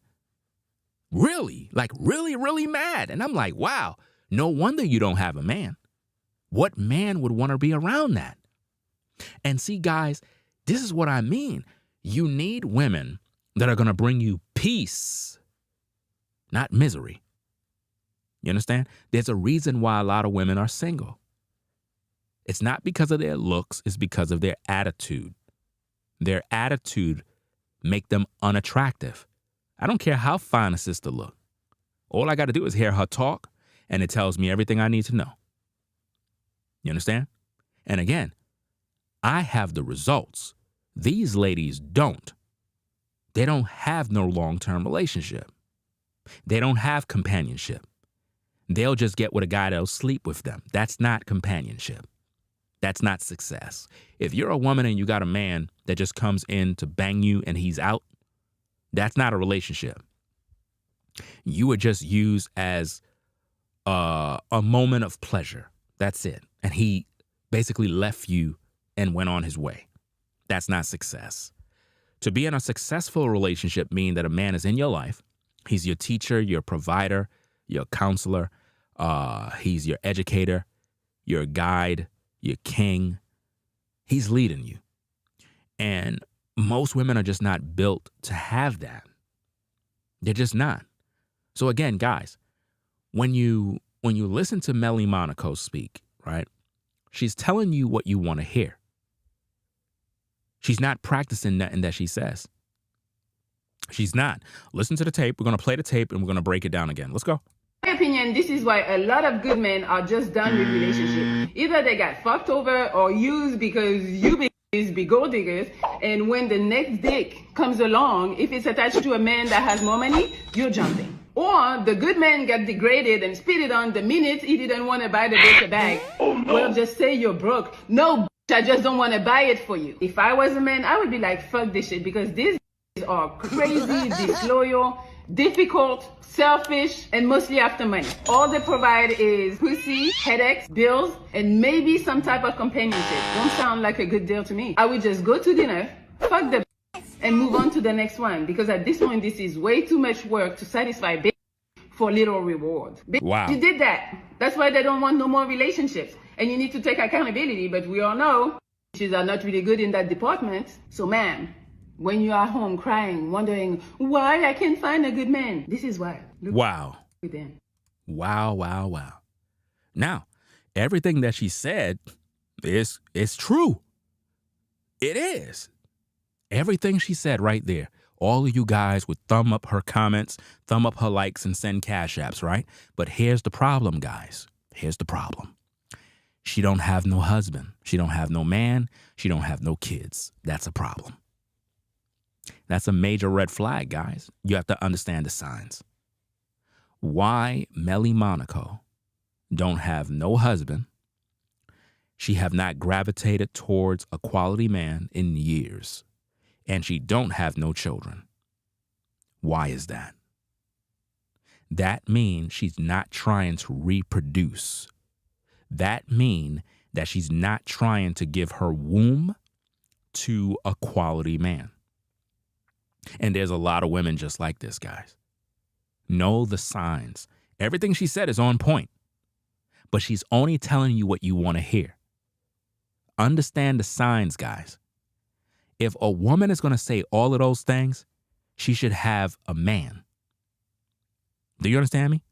Really? Like really, really mad. And I'm like, wow, no wonder you don't have a man. What man would want to be around that? And see, guys, this is what I mean. You need women that are going to bring you peace, not misery. You understand? There's a reason why a lot of women are single. It's not because of their looks. It's because of their attitude. Their attitude make them unattractive. I don't care how fine a sister look. All I got to do is hear her talk, and it tells me everything I need to know. You understand? And again, I have the results. These ladies don't. They don't have no long-term relationship. They don't have companionship. They'll just get with a guy that'll sleep with them. That's not companionship. That's not success. If you're a woman and you got a man that just comes in to bang you and he's out, that's not a relationship. You were just used as a moment of pleasure. That's it. And he basically left you and went on his way. That's not success. To be in a successful relationship means that a man is in your life. He's your teacher, your provider, your counselor. He's your educator, your guide, your king. He's leading you. And most women are just not built to have that. They're just not. So again, guys, when you listen to Melly Monaco speak, right? She's telling you what you want to hear. She's not practicing nothing that she says. She's not. Listen to the tape. We're going to play the tape and we're going to break it down again. Let's go. In my opinion, this is why a lot of good men are just done with relationships. Either they got fucked over or used because you be gold diggers, and when the next dick comes along, if it's attached to a man that has more money, you're jumping. Or the good man got degraded and spit it on the minute he didn't want to buy the bitch a bag. Oh, no. Well, just say you're broke. No, I just don't want to buy it for you. If I was a man, I would be like, fuck this shit, because these are crazy, disloyal, difficult, selfish, and mostly after money. All they provide is pussy, headaches, bills, and maybe some type of companionship. Don't sound like a good deal to me. I would just go to dinner, fuck the and move on to the next one, because at this point, this is way too much work to satisfy for little reward. Wow. You did that. That's why they don't want no more relationships. And you need to take accountability, but we all know bitches are not really good in that department. So ma'am, when you are home crying, wondering why I can't find a good man, this is why. Wow. Within. Wow. Now, everything that she said is true. It is. Everything she said right there. All of you guys would thumb up her comments, thumb up her likes, and send cash apps, right? But here's the problem, guys. Here's the problem. She don't have no husband. She don't have no man. She don't have no kids. That's a problem. That's a major red flag, guys. You have to understand the signs. Why Melly Monaco don't have no husband. She have not gravitated towards a quality man in years. And she don't have no children. Why is that? That means she's not trying to reproduce. That means that she's not trying to give her womb to a quality man. And there's a lot of women just like this, guys. Know the signs. Everything she said is on point. But she's only telling you what you want to hear. Understand the signs, guys. If a woman is going to say all of those things, she should have a man. Do you understand me?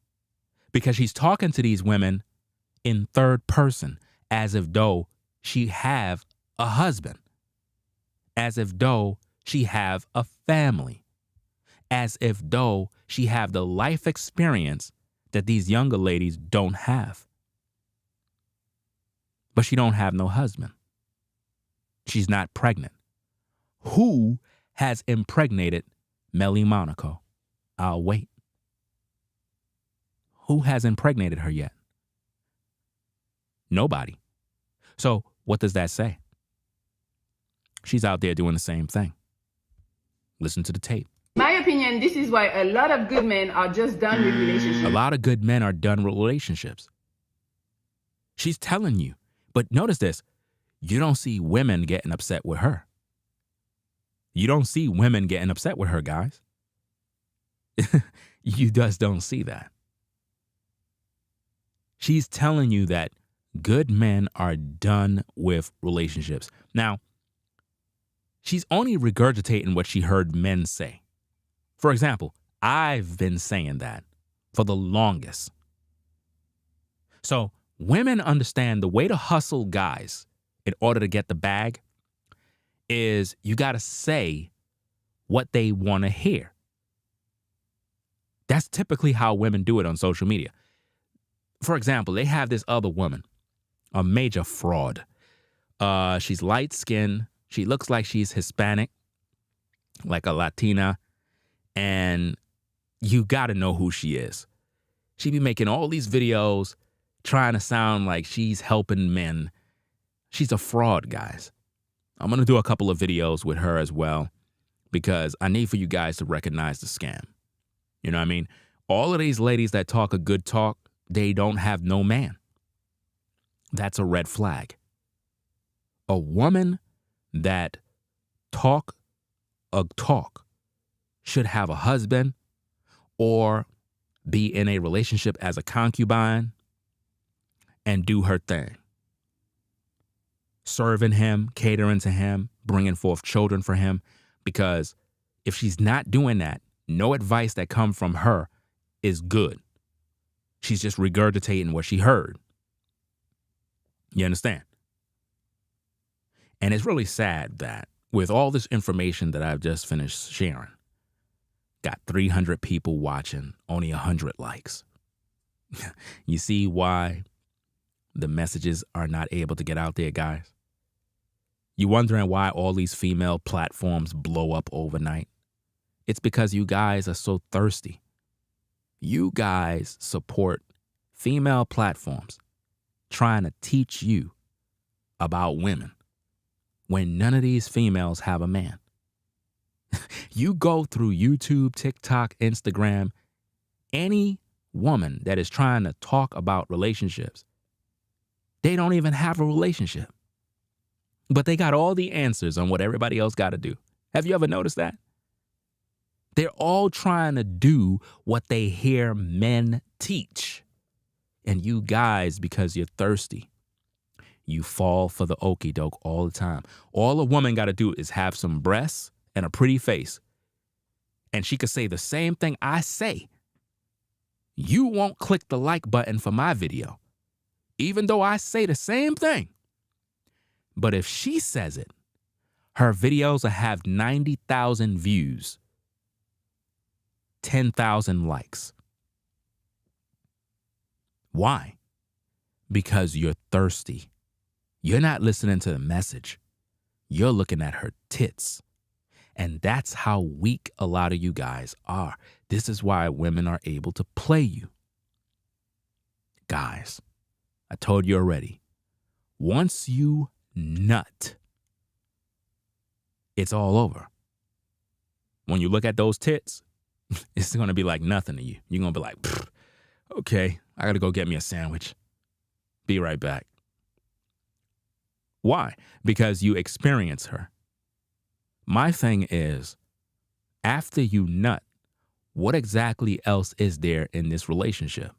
Because she's talking to these women in third person, as if though she have a husband, as if though she have a family, as if though she have the life experience that these younger ladies don't have. But she don't have no husband. She's not pregnant. Who has impregnated Melly Monaco? I'll wait. Who has impregnated her yet? Nobody. So what does that say? She's out there doing the same thing. Listen to the tape. My opinion, this is why a lot of good men are just done with relationships. A lot of good men are done with relationships. She's telling you. But notice this. You don't see women getting upset with her. You don't see women getting upset with her, guys. You just don't see that. She's telling you that good men are done with relationships. Now, she's only regurgitating what she heard men say. For example, I've been saying that for the longest. So women understand the way to hustle guys in order to get the bag is you got to say what they want to hear. That's typically how women do it on social media. For example, they have this other woman, a major fraud. She's light-skinned. She looks like she's Hispanic, like a Latina. And you got to know who she is. She be making all these videos trying to sound like she's helping men. She's a fraud, guys. I'm going to do a couple of videos with her as well because I need for you guys to recognize the scam. You know what I mean? All of these ladies that talk a good talk, they don't have no man. That's a red flag. A woman that talk a talk should have a husband or be in a relationship as a concubine and do her thing. Serving him, catering to him, bringing forth children for him, because if she's not doing that, no advice that comes from her is good. She's just regurgitating what she heard. You understand? And it's really sad that with all this information that I've just finished sharing, got 300 people watching, only 100 likes. You see why the messages are not able to get out there, guys? You wondering why all these female platforms blow up overnight? It's because you guys are so thirsty. You guys support female platforms trying to teach you about women when none of these females have a man. You go through YouTube, TikTok, Instagram, any woman that is trying to talk about relationships, they don't even have a relationship. But they got all the answers on what everybody else got to do. Have you ever noticed that? They're all trying to do what they hear men teach. And you guys, because you're thirsty, you fall for the okie doke all the time. All a woman got to do is have some breasts and a pretty face, and she could say the same thing I say. You won't click the like button for my video, even though I say the same thing. But if she says it, her videos will have 90,000 views, 10,000 likes. Why? Because you're thirsty. You're not listening to the message. You're looking at her tits. And that's how weak a lot of you guys are. This is why women are able to play you. Guys, I told you already. Once you nut, it's all over. When you look at those tits, it's going to be like nothing to you. You're going to be like, okay, I got to go get me a sandwich. Be right back. Why? Because you experience her. My thing is, after you nut, what exactly else is there in this relationship?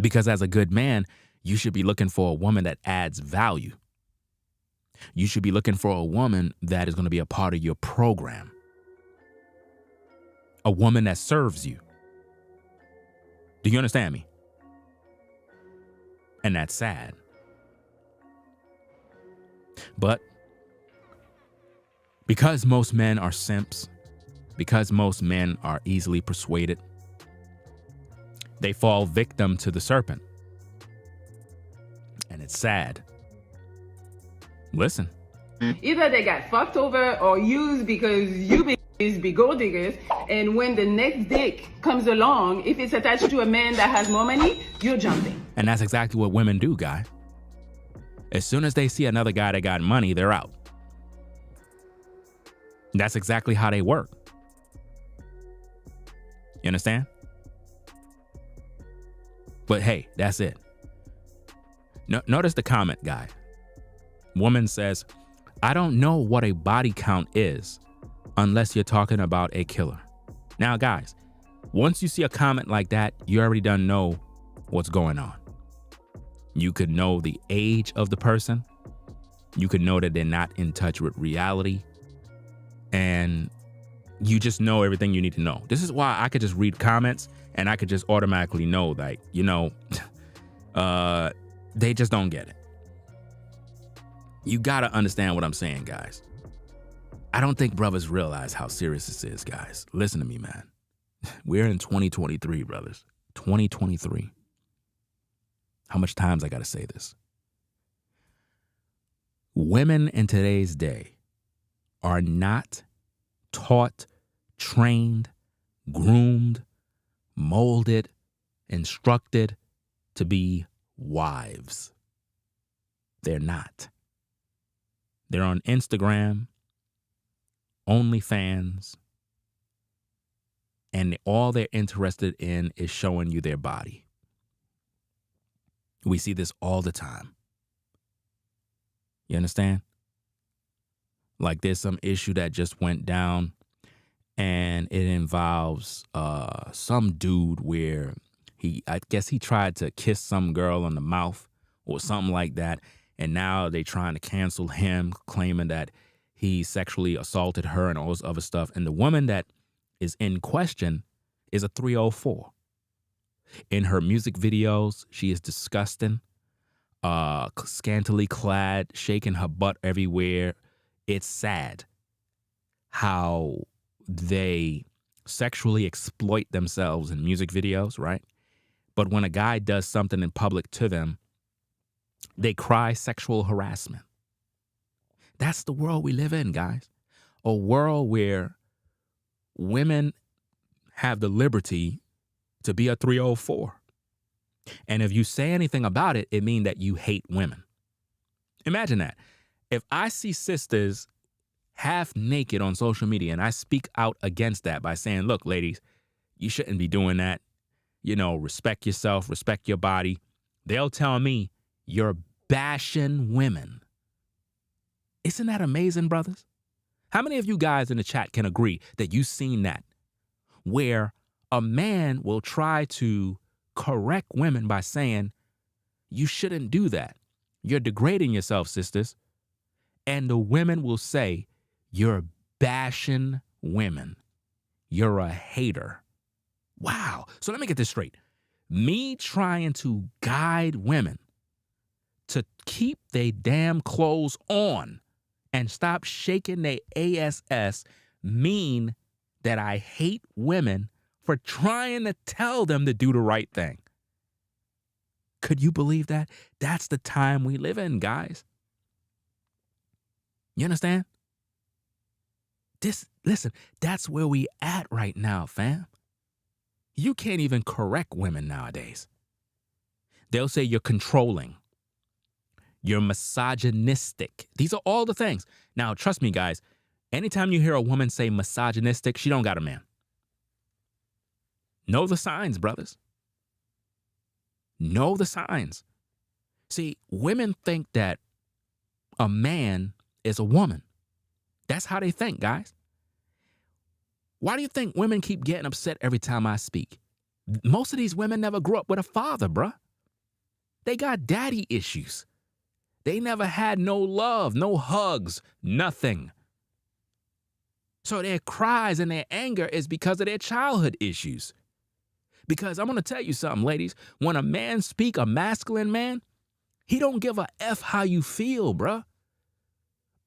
Because as a good man, you should be looking for a woman that adds value. You should be looking for a woman that is going to be a part of your program. A woman that serves you. Do you understand me? And that's sad. But because most men are simps, because most men are easily persuaded, they fall victim to the serpent. And it's sad. Listen. Either they got fucked over or used because you be gold diggers, and when the next dick comes along, if it's attached to a man that has more money, you're jumping. And that's exactly what women do, guy. As soon as they see another guy that got money, they're out. That's exactly how they work. You understand? But hey, that's it. Notice the comment, guy. Woman says, I don't know what a body count is unless you're talking about a killer. Now, guys, once you see a comment like that, you already done know what's going on. You could know the age of the person. You could know that they're not in touch with reality. And you just know everything you need to know. This is why I could just read comments and I could just automatically know, like, you know, they just don't get it. You got to understand what I'm saying, guys. I don't think brothers realize how serious this is, guys. Listen to me, man. We're in 2023, brothers. 2023. How much times I got to say this? Women in today's day are not taught, trained, groomed, molded, instructed to be wives. They're not. They're on Instagram, OnlyFans, and all they're interested in is showing you their body. We see this all the time. You understand? Like there's some issue that just went down and it involves some dude where I guess he tried to kiss some girl on the mouth or something like that. And now they trying to cancel him, claiming that he sexually assaulted her and all this other stuff. And the woman that is in question is a 304. In her music videos, she is disgusting, scantily clad, shaking her butt everywhere. It's sad how they sexually exploit themselves in music videos, right? But when a guy does something in public to them, they cry sexual harassment. That's the world we live in, guys. A world where women have the liberty to be a 304. And if you say anything about it, it means that you hate women. Imagine that. If I see sisters half naked on social media and I speak out against that by saying, look, ladies, you shouldn't be doing that. You know, respect yourself, respect your body. They'll tell me you're bashing women. Isn't that amazing, brothers? How many of you guys in the chat can agree that you've seen that? Where a man will try to correct women by saying, you shouldn't do that. You're degrading yourself, sisters. And the women will say, you're bashing women. You're a hater. Wow. So let me get this straight. Me trying to guide women to keep their damn clothes on and stop shaking their ass mean that I hate women for trying to tell them to do the right thing. Could you believe that? That's the time we live in, guys. You understand? Listen, that's where we at right now, fam. You can't even correct women nowadays. They'll say you're controlling. You're misogynistic. These are all the things. Now, trust me, guys, anytime you hear a woman say misogynistic, she don't got a man. Know the signs, brothers. Know the signs. See, women think that a man is a woman. That's how they think, guys. Why do you think women keep getting upset every time I speak? Most of these women never grew up with a father, bruh. They got daddy issues. They never had no love, no hugs, nothing. So their cries and their anger is because of their childhood issues. Because I'm going to tell you something, ladies. When a man speak, a masculine man, he don't give a F how you feel, bruh.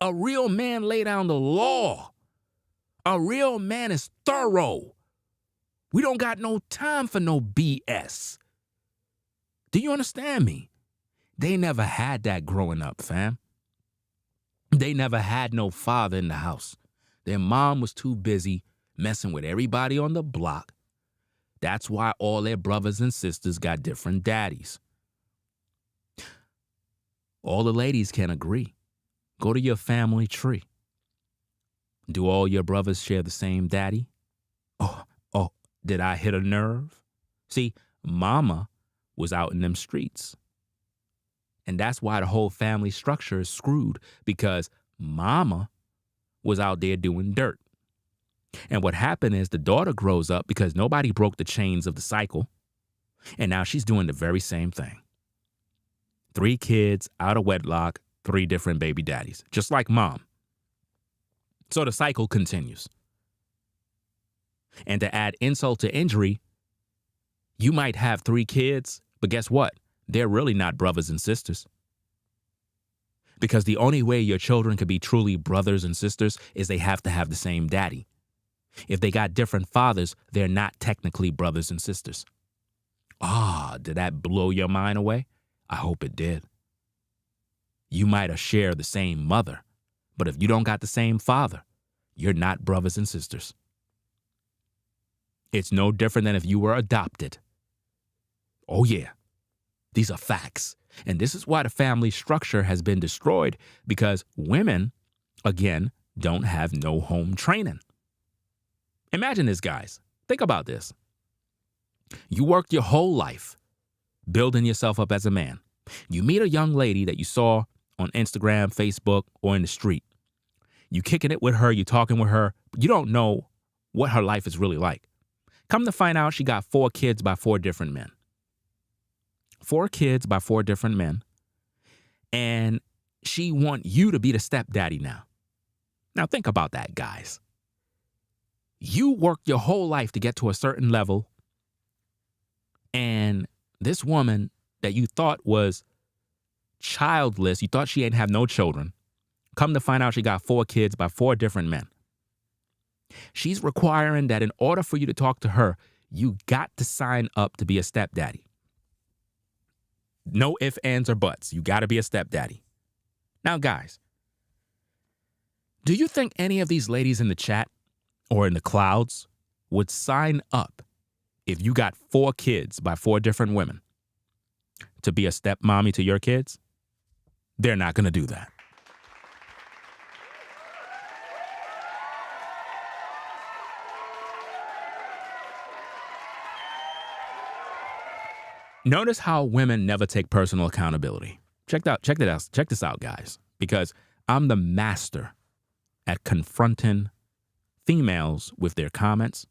A real man lay down the law. A real man is thorough. We don't got no time for no BS. Do you understand me? They never had that growing up, fam. They never had no father in the house. Their mom was too busy messing with everybody on the block. That's why all their brothers and sisters got different daddies. All the ladies can agree. Go to your family tree. Do all your brothers share the same daddy? Oh, did I hit a nerve? See, mama was out in them streets. And that's why the whole family structure is screwed, because mama was out there doing dirt. And what happened is the daughter grows up because nobody broke the chains of the cycle. And now she's doing the very same thing. 3 kids out of wedlock, 3 different baby daddies, just like mom. So the cycle continues. And to add insult to injury, you might have 3 kids, but guess what? They're really not brothers and sisters. Because the only way your children can be truly brothers and sisters is they have to have the same daddy. If they got different fathers, they're not technically brothers and sisters. Did that blow your mind away? I hope it did. You might have shared the same mother, but if you don't got the same father, you're not brothers and sisters. It's no different than if you were adopted. Oh yeah, these are facts. And this is why the family structure has been destroyed, because women, again, don't have no home training. Imagine this, guys. Think about this. You worked your whole life building yourself up as a man. You meet a young lady that you saw on Instagram, Facebook, or in the street. You kicking it with her, you talking with her, but you don't know what her life is really like. Come to find out, she got 4 kids by 4 different men. 4 kids by 4 different men. and she want you to be the stepdaddy now. Now think about that, guys. You worked your whole life to get to a certain level, and this woman that you thought was childless, you thought she ain't have no children, come to find out she got 4 kids by 4 different men. She's requiring that in order for you to talk to her, you got to sign up to be a stepdaddy. No ifs, ands, or buts. You got to be a stepdaddy. Now, guys, do you think any of these ladies in the chat or in the clouds would sign up if you got 4 kids by 4 different women to be a stepmommy to your kids? They're not going to do that. Notice how women never take personal accountability. Check this out, guys, because I'm the master at confronting females with their comments.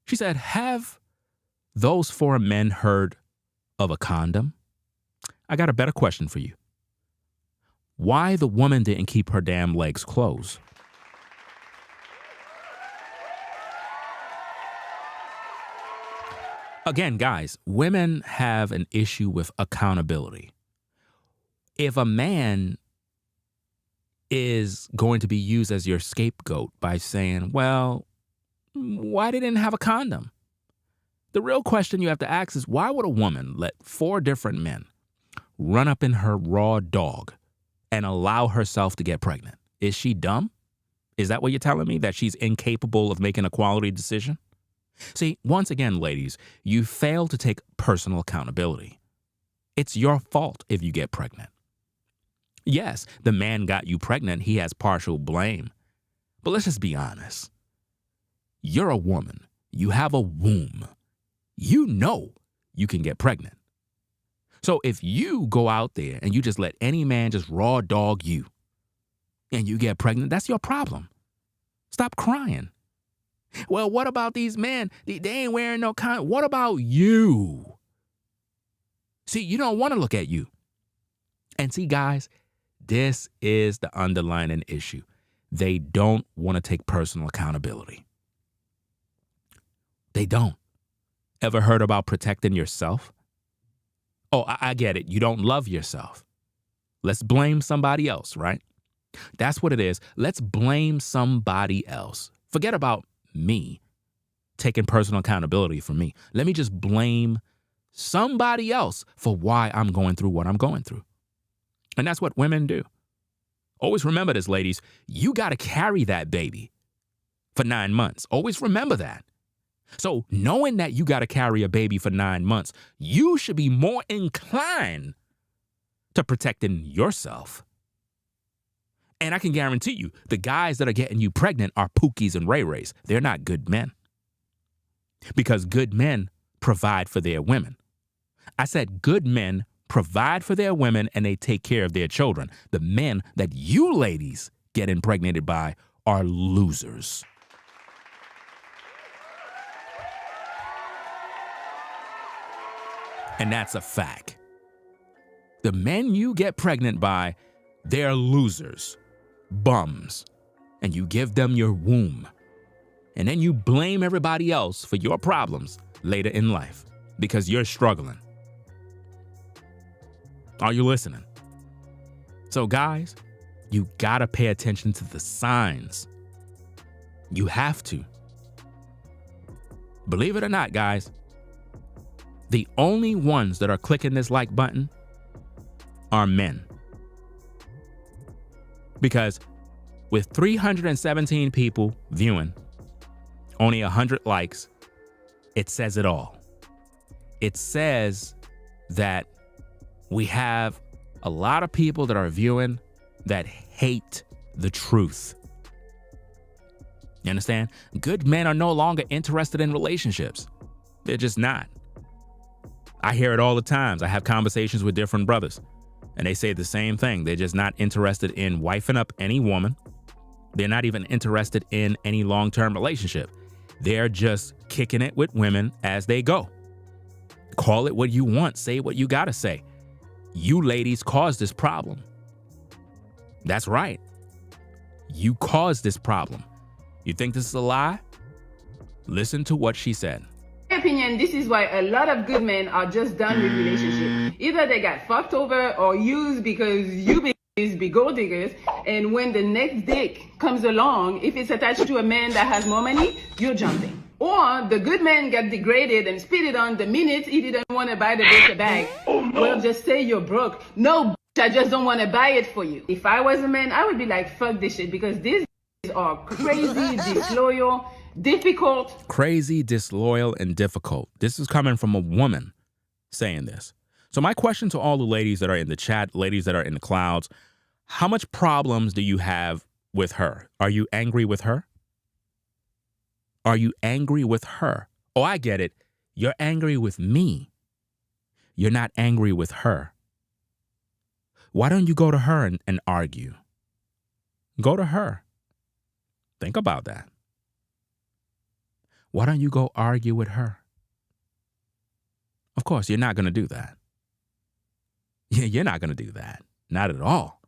She said, have those 4 men heard of a condom? I got a better question for you. Why the woman didn't keep her damn legs closed? Again, guys, women have an issue with accountability. If a man is going to be used as your scapegoat by saying, well, why they didn't have a condom? The real question you have to ask is, why would a woman let 4 different men run up in her raw dog and allow herself to get pregnant? Is she dumb? Is that what you're telling me? That she's incapable of making a quality decision? See, once again, ladies, you fail to take personal accountability. It's your fault if you get pregnant. Yes, the man got you pregnant. He has partial blame. But let's just be honest. You're a woman. You have a womb. You know you can get pregnant. So if you go out there and you just let any man just raw dog you and you get pregnant, that's your problem. Stop crying. Well, what about these men? They ain't wearing no condom. What about you? See, you don't want to look at you. And see, guys, this is the underlying issue. They don't want to take personal accountability. They don't. Ever heard about protecting yourself? Oh, I get it. You don't love yourself. Let's blame somebody else, right? That's what it is. Let's blame somebody else. Forget about me taking personal accountability for me. Let me just blame somebody else for why I'm going through what I'm going through. And that's what women do. Always remember this, ladies. You got to carry that baby for 9 months. Always remember that. So knowing that you got to carry a baby for 9 months, you should be more inclined to protecting yourself. And I can guarantee you, the guys that are getting you pregnant are Pookies and Ray Rays. They're not good men. Because good men provide for their women. I said good men provide for their women and they take care of their children. The men that you ladies get impregnated by are losers. And that's a fact. The men you get pregnant by, they're losers. Bums, and you give them your womb. And then you blame everybody else for your problems later in life because you're struggling. Are you listening? So guys, you gotta pay attention to the signs. You have to. Believe it or not, guys, the only ones that are clicking this like button are men. Because with 317 people viewing, only 100 likes, it says it all. It says that we have a lot of people that are viewing that hate the truth. You understand? Good men are no longer interested in relationships. They're just not. I hear it all the time. I have conversations with different brothers. And they say the same thing. They're just not interested in wifing up any woman. They're not even interested in any long-term relationship. They're just kicking it with women as they go. Call it what you want. Say what you gotta say. You ladies caused this problem. That's right. You caused this problem. You think this is a lie? Listen to what she said. In my opinion, this is why a lot of good men are just done with relationships. Either they got fucked over or used because you be gold diggers, and when the next dick comes along, if it's attached to a man that has more money, you're jumping. Or the good man got degraded and spit it on the minute he didn't want to buy the data bag. Oh, no. Well, just say you're broke. No, I just don't want to buy it for you. If I was a man, I would be like, fuck this shit, because these are crazy, disloyal, difficult. Crazy, disloyal, and difficult. This is coming from a woman saying this. So my question to all the ladies that are in the chat, ladies that are in the clouds, how much problems do you have with her? Are you angry with her? Are you angry with her? Oh, I get it. You're angry with me. You're not angry with her. Why don't you go to her and argue? Go to her. Think about that. Why don't you go argue with her? Of course, you're not going to do that. Yeah, you're not going to do that. Not at all.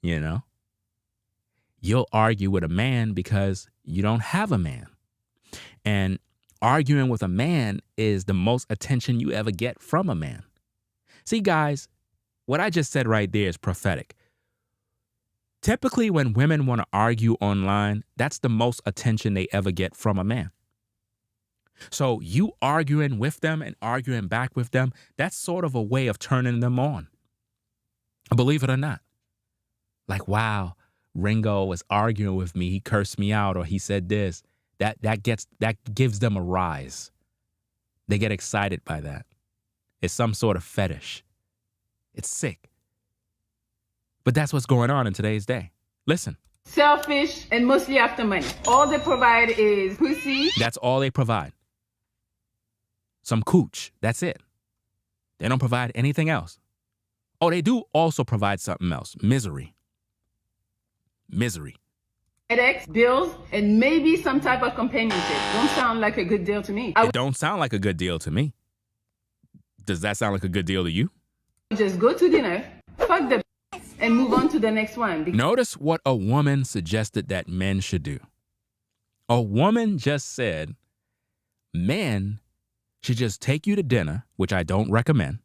You know? You'll argue with a man because you don't have a man. And arguing with a man is the most attention you ever get from a man. See, guys, what I just said right there is prophetic. Typically, when women want to argue online, that's the most attention they ever get from a man. So you arguing with them and arguing back with them, that's sort of a way of turning them on. Believe it or not. Like, wow, Ringo was arguing with me. He cursed me out, or he said this. That gives them a rise. They get excited by that. It's some sort of fetish. It's sick. But that's what's going on in today's day. Listen. Selfish and mostly after money. All they provide is pussy. That's all they provide. Some cooch. That's it. They don't provide anything else. Oh, they do also provide something else. Misery. Misery. Headaches, bills, and maybe some type of companionship. Don't sound like a good deal to me. It don't sound like a good deal to me. Does that sound like a good deal to you? Just go to dinner, fuck the and move on to the next one. Notice what a woman suggested that men should do. A woman just said men should just take you to dinner, which I don't recommend.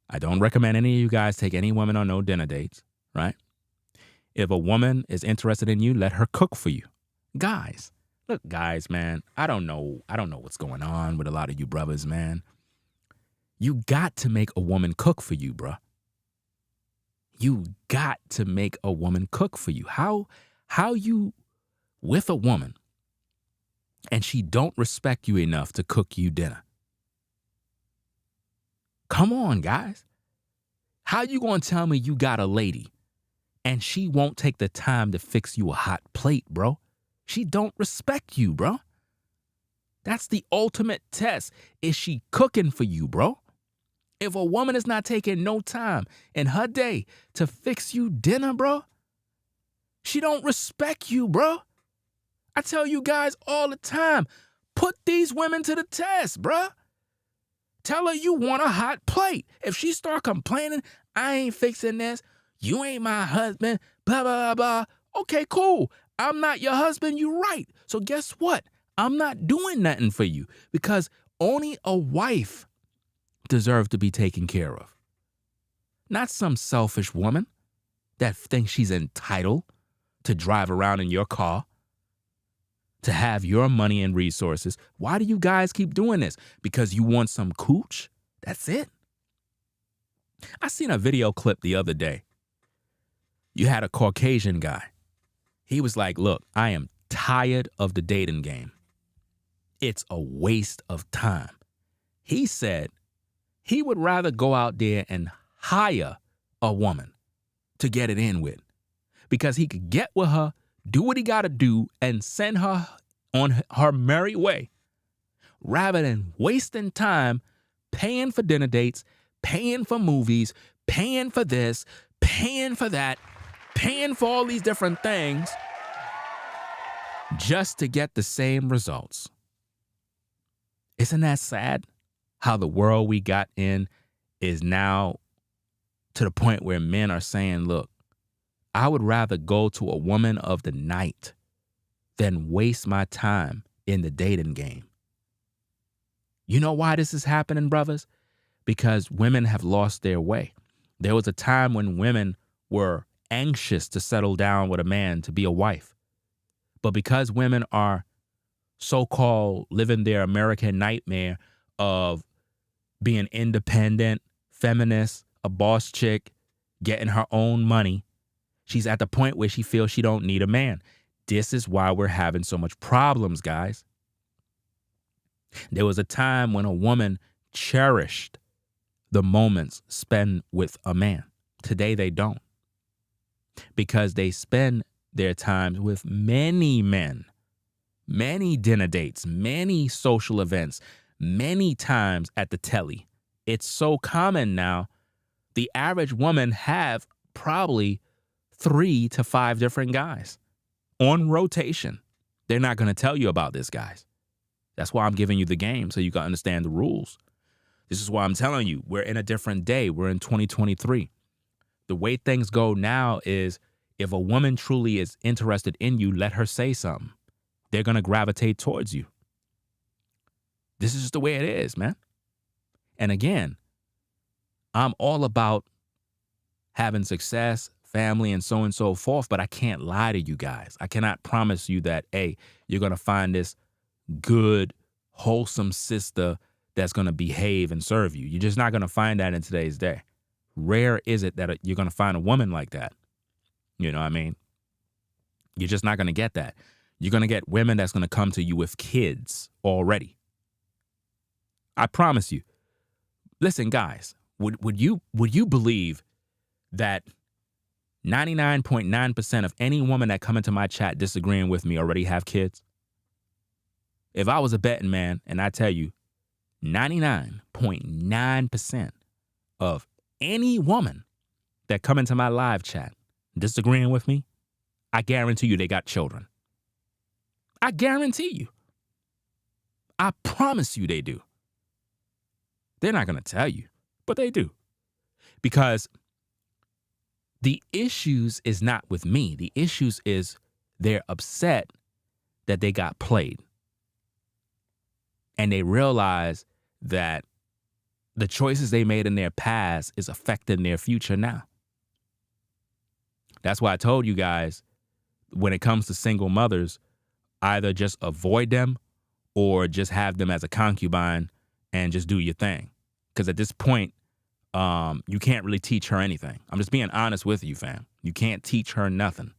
I don't recommend any of you guys take any women on no dinner dates, right? If a woman is interested in you, let her cook for you. Guys, look, guys, man, I don't know what's going on with a lot of you brothers, man. You got to make a woman cook for you, bruh. You got to make a woman cook for you. How you with a woman and she don't respect you enough to cook you dinner? Come on, guys. How you gonna tell me you got a lady and she won't take the time to fix you a hot plate, bro? She don't respect you, bro. That's the ultimate test. Is she cooking for you, bro? If a woman is not taking no time in her day to fix you dinner, bro, she don't respect you, bro. I tell you guys all the time, put these women to the test, bro. Tell her you want a hot plate. If she start complaining, I ain't fixing this, you ain't my husband, blah, blah, blah. Okay, cool. I'm not your husband, you right. So guess what? I'm not doing nothing for you because only a wife deserves to be taken care of. Not some selfish woman that thinks she's entitled to drive around in your car, to have your money and resources. Why do you guys keep doing this? Because you want some cooch? That's it. I seen a video clip the other day. You had a Caucasian guy. He was like, look, I am tired of the dating game. It's a waste of time. He said he would rather go out there and hire a woman to get it in with because he could get with her, do what he got to do, and send her on her merry way rather than wasting time paying for dinner dates, paying for movies, paying for this, paying for that, paying for all these different things just to get the same results. Isn't that sad how the world we got in is now to the point where men are saying, look, I would rather go to a woman of the night than waste my time in the dating game. You know why this is happening, brothers? Because women have lost their way. There was a time when women were anxious to settle down with a man to be a wife. But because women are so-called living their American nightmare of being independent, feminist, a boss chick, getting her own money, she's at the point where she feels she don't need a man. This is why we're having so much problems, guys. There was a time when a woman cherished the moments spent with a man. Today they don't. Because they spend their time with many men, many dinner dates, many social events, many times at the telly. It's so common now. The average woman have probably 3 to 5 different guys on rotation. They're not going to tell you about this, guys. That's why I'm giving you the game so you can understand the rules. This is why I'm telling you, we're in a different day. We're in 2023. The way things go now is if a woman truly is interested in you, let her say something. They're going to gravitate towards you. This is just the way it is, man. And again, I'm all about having success, family, and so on and so forth, but I can't lie to you guys. I cannot promise you that, hey, you're going to find this good, wholesome sister that's going to behave and serve you. You're just not going to find that in today's day. Rare is it that you're going to find a woman like that. You know what I mean? You're just not going to get that. You're going to get women that's going to come to you with kids already. I promise you. Listen, guys, would you believe that 99.9% of any woman that come into my chat disagreeing with me already have kids? If I was a betting man and I tell you 99.9% of any woman that come into my live chat disagreeing with me, I guarantee you they got children. I guarantee you. I promise you they do. They're not going to tell you, but they do. Because the issues is not with me. The issues is they're upset that they got played. And they realize that the choices they made in their past is affecting their future now. That's why I told you guys, when it comes to single mothers, either just avoid them or just have them as a concubine and just do your thing. Because at this point, you can't really teach her anything. I'm just being honest with you, fam. You can't teach her nothing.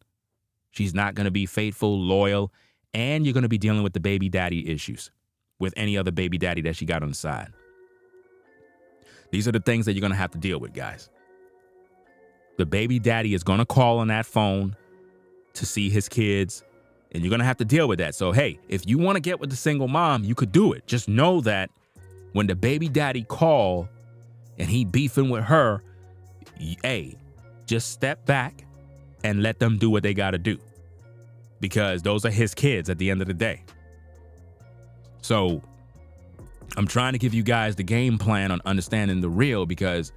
She's not going to be faithful, loyal, and you're going to be dealing with the baby daddy issues with any other baby daddy that she got on the side. These are the things that you're going to have to deal with, guys. The baby daddy is going to call on that phone to see his kids, and you're going to have to deal with that. So, hey, if you want to get with the single mom, you could do it. Just know that when the baby daddy call and he beefing with her, hey, just step back and let them do what they got to do. Because those are his kids at the end of the day. So I'm trying to give you guys the game plan on understanding the real, because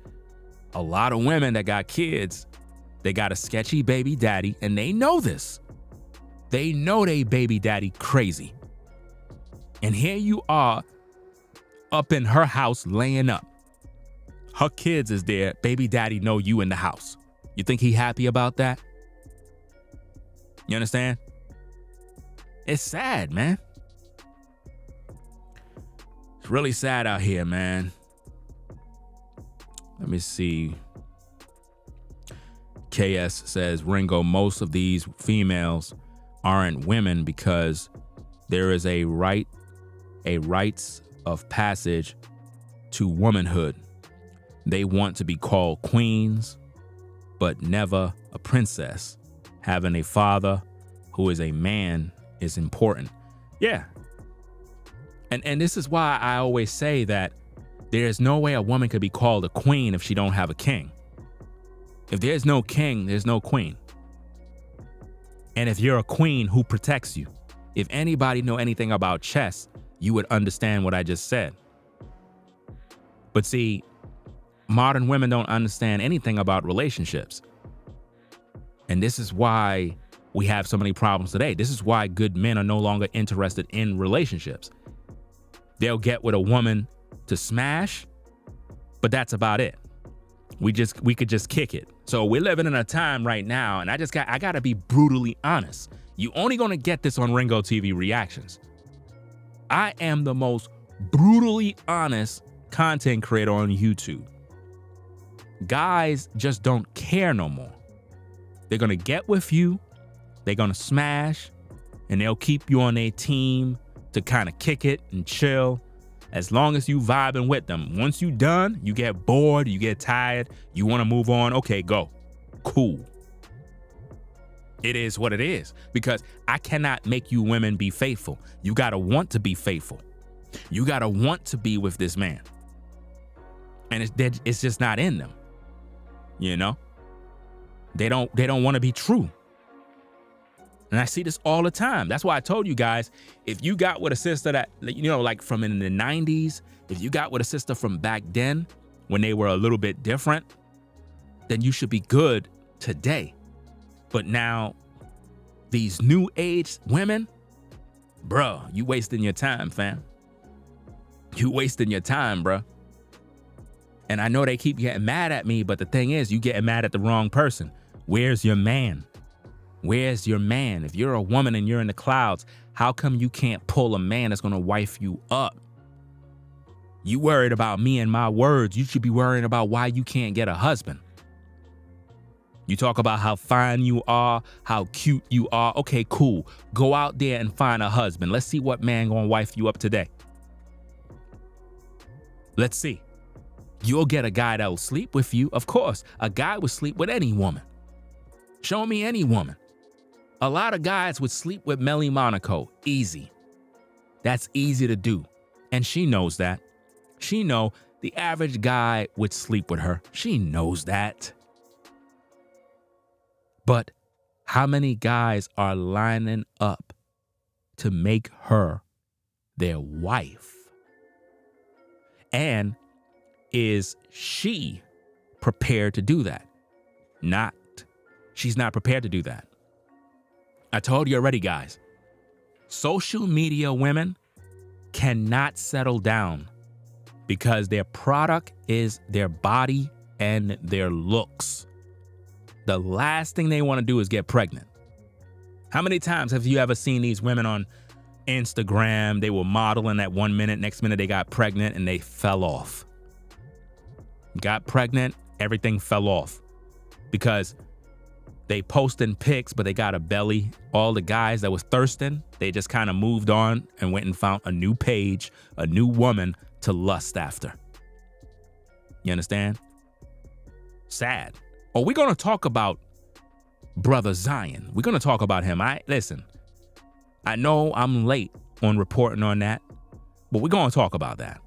a lot of women that got kids, they got a sketchy baby daddy, and they know this. They know they baby daddy crazy. And here you are up in her house laying up. Her kids is there. Baby daddy know you in the house. You think he happy about that? You understand? It's sad, man. It's really sad out here, man. Let me see. KS says, Ringo, most of these females aren't women because there is a rites of passage to womanhood. They want to be called queens, but never a princess. Having a father who is a man is important. Yeah. And this is why I always say that there's no way a woman could be called a queen if she don't have a king. If there's no king, there's no queen. And if you're a queen, who protects you? If anybody know anything about chess, you would understand what I just said. But see, modern women don't understand anything about relationships. And this is why we have so many problems today. This is why good men are no longer interested in relationships. They'll get with a woman to smash, but that's about it. We could just kick it. So we're living in a time right now, and I gotta be brutally honest. You only gonna get this on Ringo TV Reactions. I am the most brutally honest content creator on YouTube. Guys just don't care no more. They're gonna get with you, they're gonna smash, and they'll keep you on their team to kind of kick it and chill. As long as you vibing with them. Once you done, you get bored, you get tired, you want to move on, okay, go. Cool. It is what it is, because I cannot make you women be faithful. You got to want to be faithful. You got to want to be with this man. And it's just not in them. You know? They don't want to be true. And I see this all the time. That's why I told you guys, if you got with a sister that, like from in the 90s, if you got with a sister from back then, when they were a little bit different, then you should be good today. But now, these new age women, bro, you wasting your time, fam. You wasting your time, bro. And I know they keep getting mad at me, but the thing is, you getting mad at the wrong person. Where's your man? Where's your man? If you're a woman and you're in the clouds, how come you can't pull a man that's gonna wife you up? You worried about me and my words. You should be worrying about why you can't get a husband. You talk about how fine you are, how cute you are. Okay, cool. Go out there and find a husband. Let's see what man gonna wife you up today. Let's see. You'll get a guy that will sleep with you. Of course, a guy would sleep with any woman. Show me any woman. A lot of guys would sleep with Melly Monaco. Easy. That's easy to do. And she knows that. She know the average guy would sleep with her. She knows that. But how many guys are lining up to make her their wife? And is she prepared to do that? Not. She's not prepared to do that. I told you already, guys. Social media women cannot settle down because their product is their body and their looks. The last thing they want to do is get pregnant. How many times have you ever seen these women on Instagram? They were modeling at 1 minute, next minute they got pregnant and they fell off. Got pregnant, everything fell off because they posting pics, but they got a belly. All the guys that was thirsting, they just kind of moved on and went and found a new page, a new woman to lust after. You understand? Sad. Oh, we're going to talk about Brother Zion. We're going to talk about him. Listen, I know I'm late on reporting on that, but we're going to talk about that.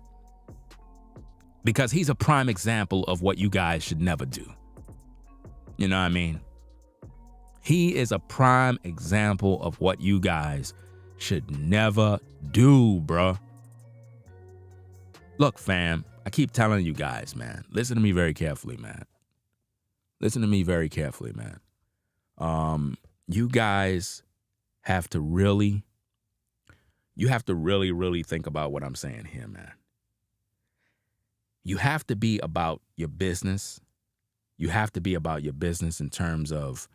Because he's a prime example of what you guys should never do. You know what I mean? He is a prime example of what you guys should never do, bruh. Look, fam, I keep telling you guys, man, listen to me very carefully, man. Listen to me very carefully, man. You guys have to really think about what I'm saying here, man. You have to be about your business. You have to be about your business in terms of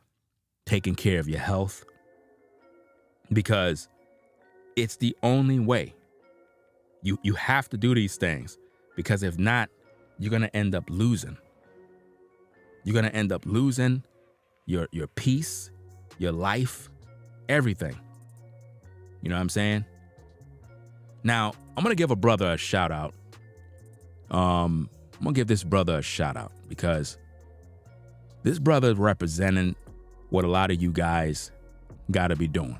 taking care of your health, because it's the only way. You have to do these things, because if not, you're going to end up losing. You're going to end up losing your peace, your life, everything. You know what I'm saying? Now, I'm going to give a brother a shout out. I'm going to give this brother a shout out because this brother is representing what a lot of you guys got to be doing,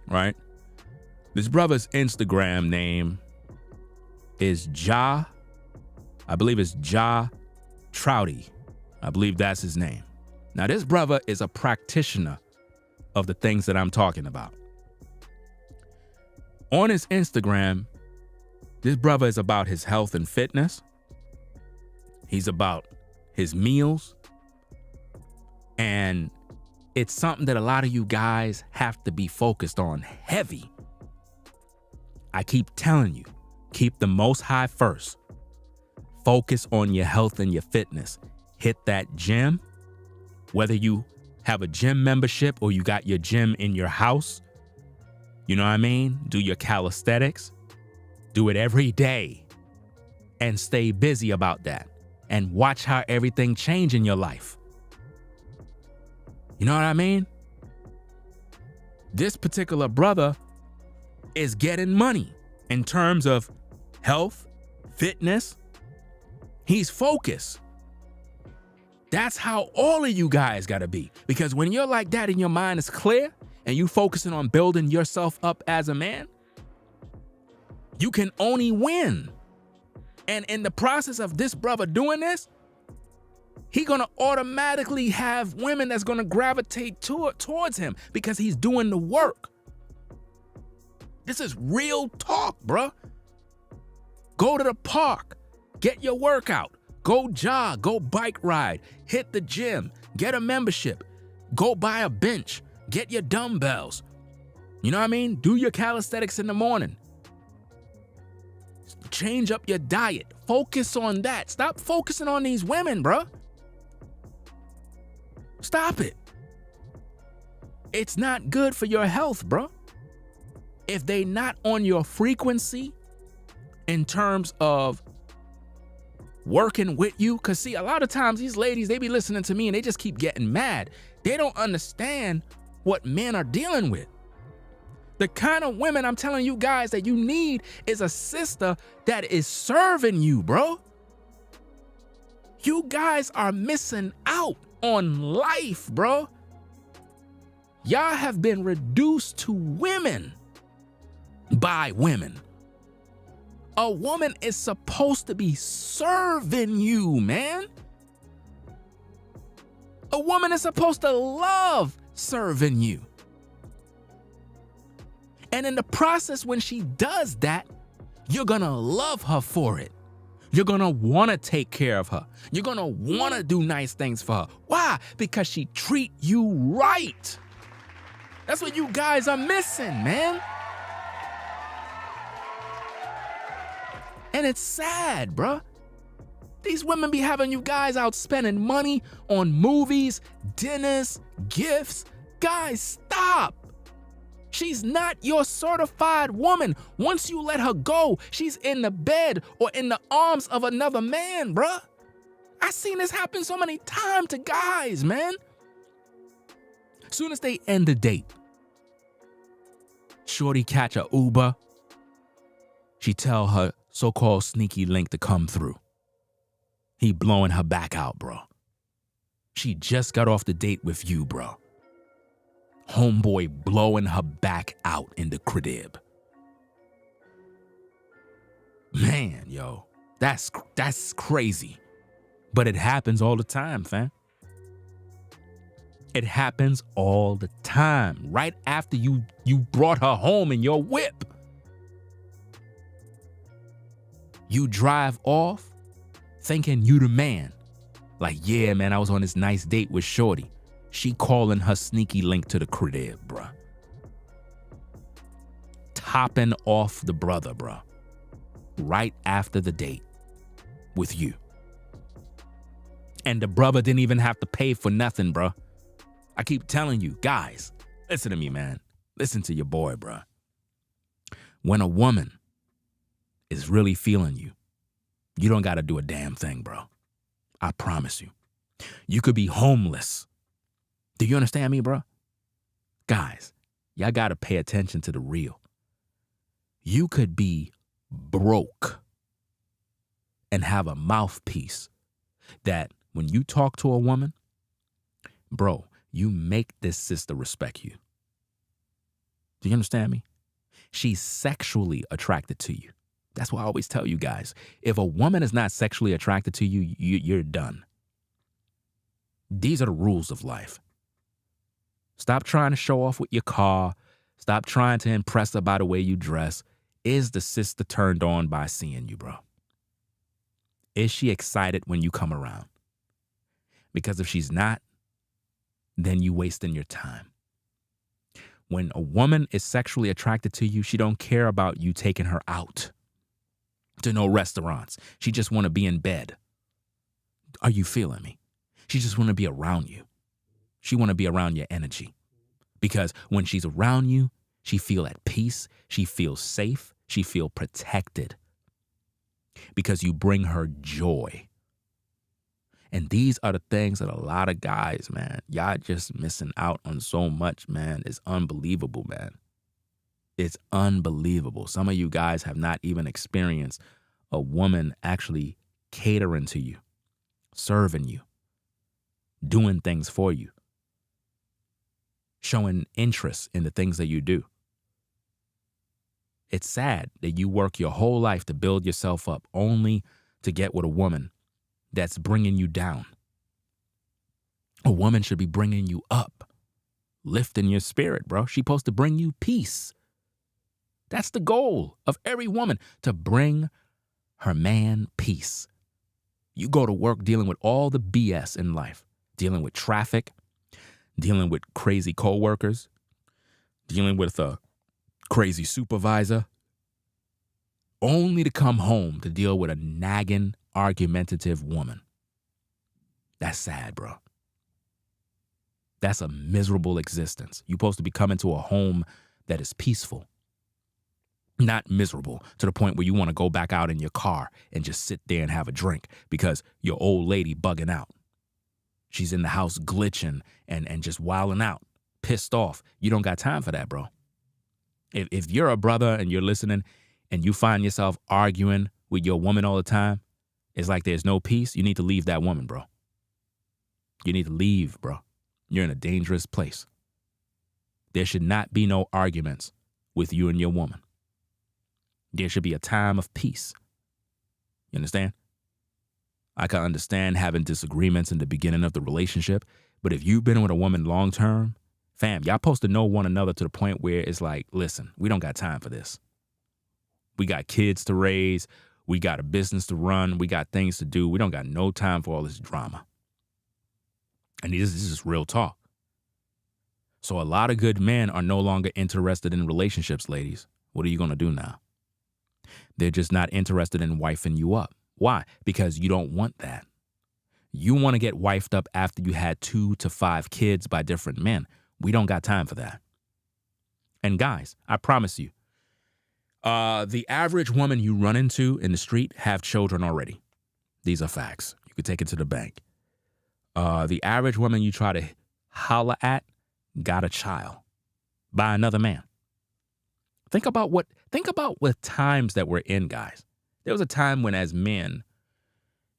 right? This brother's Instagram name is I believe it's Ja Trouty. I believe that's his name. Now, this brother is a practitioner of the things that I'm talking about. On his Instagram, this brother is about his health and fitness. He's about his meals. And it's something that a lot of you guys have to be focused on heavy. I keep telling you, keep the Most High first. Focus on your health and your fitness. Hit that gym, whether you have a gym membership or you got your gym in your house. You know what I mean? Do your calisthenics. Do it every day and stay busy about that and watch how everything change in your life. You know what I mean? This particular brother is getting money in terms of health, fitness. He's focused. That's how all of you guys gotta be. Because when you're like that and your mind is clear and you focusing on building yourself up as a man, you can only win. And in the process of this brother doing this, he's gonna automatically have women that's gonna gravitate towards him because he's doing the work. This is real talk, bruh. Go to the park, get your workout, go jog, go bike ride, hit the gym, get a membership, go buy a bench, get your dumbbells. You know what I mean? Do your calisthenics in the morning. Change up your diet. Focus on that. Stop focusing on these women, bruh. Stop it. It's not good for your health, bruh. If they not on your frequency in terms of working with you, because see, a lot of times these ladies, they be listening to me and they just keep getting mad. They don't understand what men are dealing with. The kind of women I'm telling you guys that you need is a sister that is serving you, bro. You guys are missing out on life, bro. Y'all have been reduced to women by women. A woman is supposed to be serving you, man. A woman is supposed to love serving you. And in the process, when she does that, you're gonna love her for it. You're gonna wanna take care of her. You're gonna wanna do nice things for her. Why? Because she treat you right. That's what you guys are missing, man. And it's sad, bruh. These women be having you guys out spending money on movies, dinners, gifts. Guys, stop. She's not your certified woman. Once you let her go, she's in the bed or in the arms of another man, bruh. I seen this happen so many times to guys, man. Soon as they end the date, shorty catch a Uber. She tell her so-called sneaky link to come through. He blowing her back out, bro. She just got off the date with you, bro. Homeboy blowing her back out in the crib. Man, yo, that's crazy. But it happens all the time, fam. It happens all the time. Right after you brought her home in your whip. You drive off thinking you the man. Like, yeah, man, I was on this nice date with shorty. She calling her sneaky link to the crib, bruh. Topping off the brother, bruh. Right after the date with you. And the brother didn't even have to pay for nothing, bruh. I keep telling you, guys, listen to me, man. Listen to your boy, bruh. When a woman is really feeling you, you don't got to do a damn thing, bro. I promise you. You could be homeless. Do you understand me, bro? Guys, y'all got to pay attention to the real. You could be broke and have a mouthpiece that when you talk to a woman, bro, you make this sister respect you. Do you understand me? She's sexually attracted to you. That's why I always tell you guys, if a woman is not sexually attracted to you, you're done. These are the rules of life. Stop trying to show off with your car. Stop trying to impress her by the way you dress. Is the sister turned on by seeing you, bro? Is she excited when you come around? Because if she's not, then you wasting your time. When a woman is sexually attracted to you, she don't care about you taking her out to no restaurants. She just want to be in bed. Are you feeling me? She just want to be around you. She want to be around your energy. Because when she's around you, she feel at peace. She feels safe. She feel protected. Because you bring her joy. And these are the things that a lot of guys, man, y'all just missing out on so much, man. It's unbelievable, man. It's unbelievable. Some of you guys have not even experienced a woman actually catering to you, serving you, doing things for you, showing interest in the things that you do. It's sad that you work your whole life to build yourself up only to get with a woman that's bringing you down. A woman should be bringing you up, lifting your spirit, bro. She's supposed to bring you peace. That's the goal of every woman, to bring her man peace. You go to work dealing with all the BS in life, dealing with traffic, dealing with crazy coworkers, dealing with a crazy supervisor, only to come home to deal with a nagging, argumentative woman. That's sad, bro. That's a miserable existence. You're supposed to be coming to a home that is peaceful, not miserable to the point where you want to go back out in your car and just sit there and have a drink because your old lady bugging out. She's in the house glitching and just wilding out, pissed off. You don't got time for that, bro. If you're a brother and you're listening and you find yourself arguing with your woman all the time, it's like there's no peace. You need to leave that woman, bro. You need to leave, bro. You're in a dangerous place. There should not be no arguments with you and your woman. There should be a time of peace. You understand? I can understand having disagreements in the beginning of the relationship, but if you've been with a woman long term, fam, y'all supposed to know one another to the point where it's like, listen, we don't got time for this. We got kids to raise. We got a business to run. We got things to do. We don't got no time for all this drama. And this is real talk. So a lot of good men are no longer interested in relationships, ladies. What are you going to do now? They're just not interested in wifing you up. Why? Because you don't want that. You want to get wifed up after you had 2 to 5 kids by different men. We don't got time for that. And guys, I promise you, the average woman you run into in the street have children already. These are facts. You could take it to the bank. The average woman you try to holler at got a child by another man. Think about what times that we're in, guys. There was a time when, as men,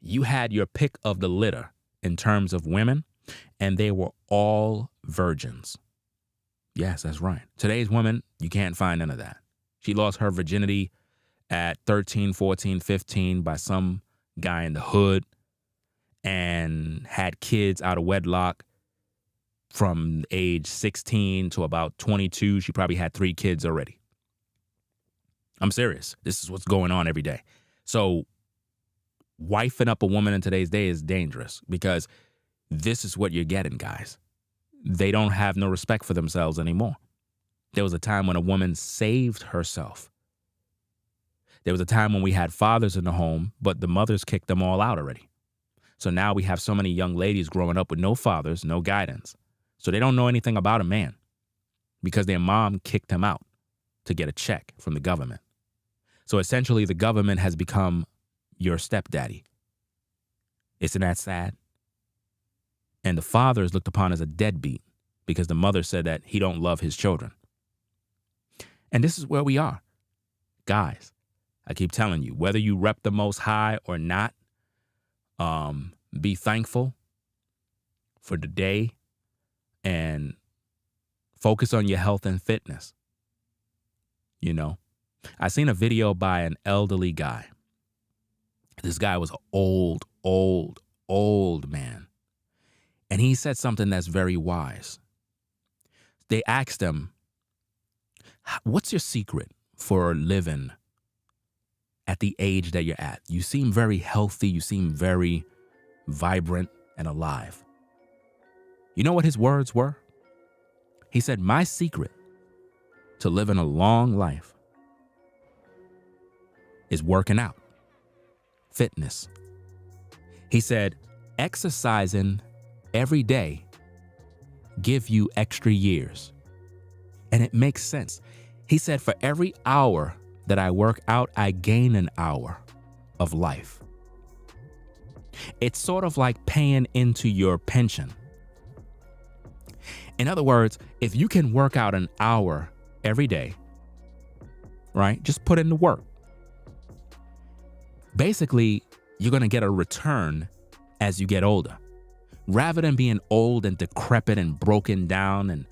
you had your pick of the litter in terms of women, and they were all virgins. Yes, that's right. Today's woman, you can't find none of that. She lost her virginity at 13, 14, 15 by some guy in the hood and had kids out of wedlock from age 16 to about 22. She probably had 3 kids already. I'm serious. This is what's going on every day. So wifing up a woman in today's day is dangerous because this is what you're getting, guys. They don't have no respect for themselves anymore. There was a time when a woman saved herself. There was a time when we had fathers in the home, but the mothers kicked them all out already. So now we have so many young ladies growing up with no fathers, no guidance. So they don't know anything about a man because their mom kicked him out to get a check from the government. So essentially the government has become your stepdaddy. Isn't that sad? And the father is looked upon as a deadbeat because the mother said that he don't love his children. And this is where we are. Guys, I keep telling you, whether you rep the Most High or not, be thankful for the day and focus on your health and fitness. You know, I seen a video by an elderly guy. This guy was an old man. And he said something that's very wise. They asked him, what's your secret for living at the age that you're at. You seem very healthy. You seem very vibrant and alive. You know what his words were? He said, my secret to living a long life is working out, fitness. He said, exercising every day give you extra years. And it makes sense. He said, for every hour that I work out, I gain an hour of life. It's sort of like paying into your pension. In other words, if you can work out an hour every day, right? Just put in the work. Basically, you're going to get a return as you get older. Rather than being old and decrepit and broken down and,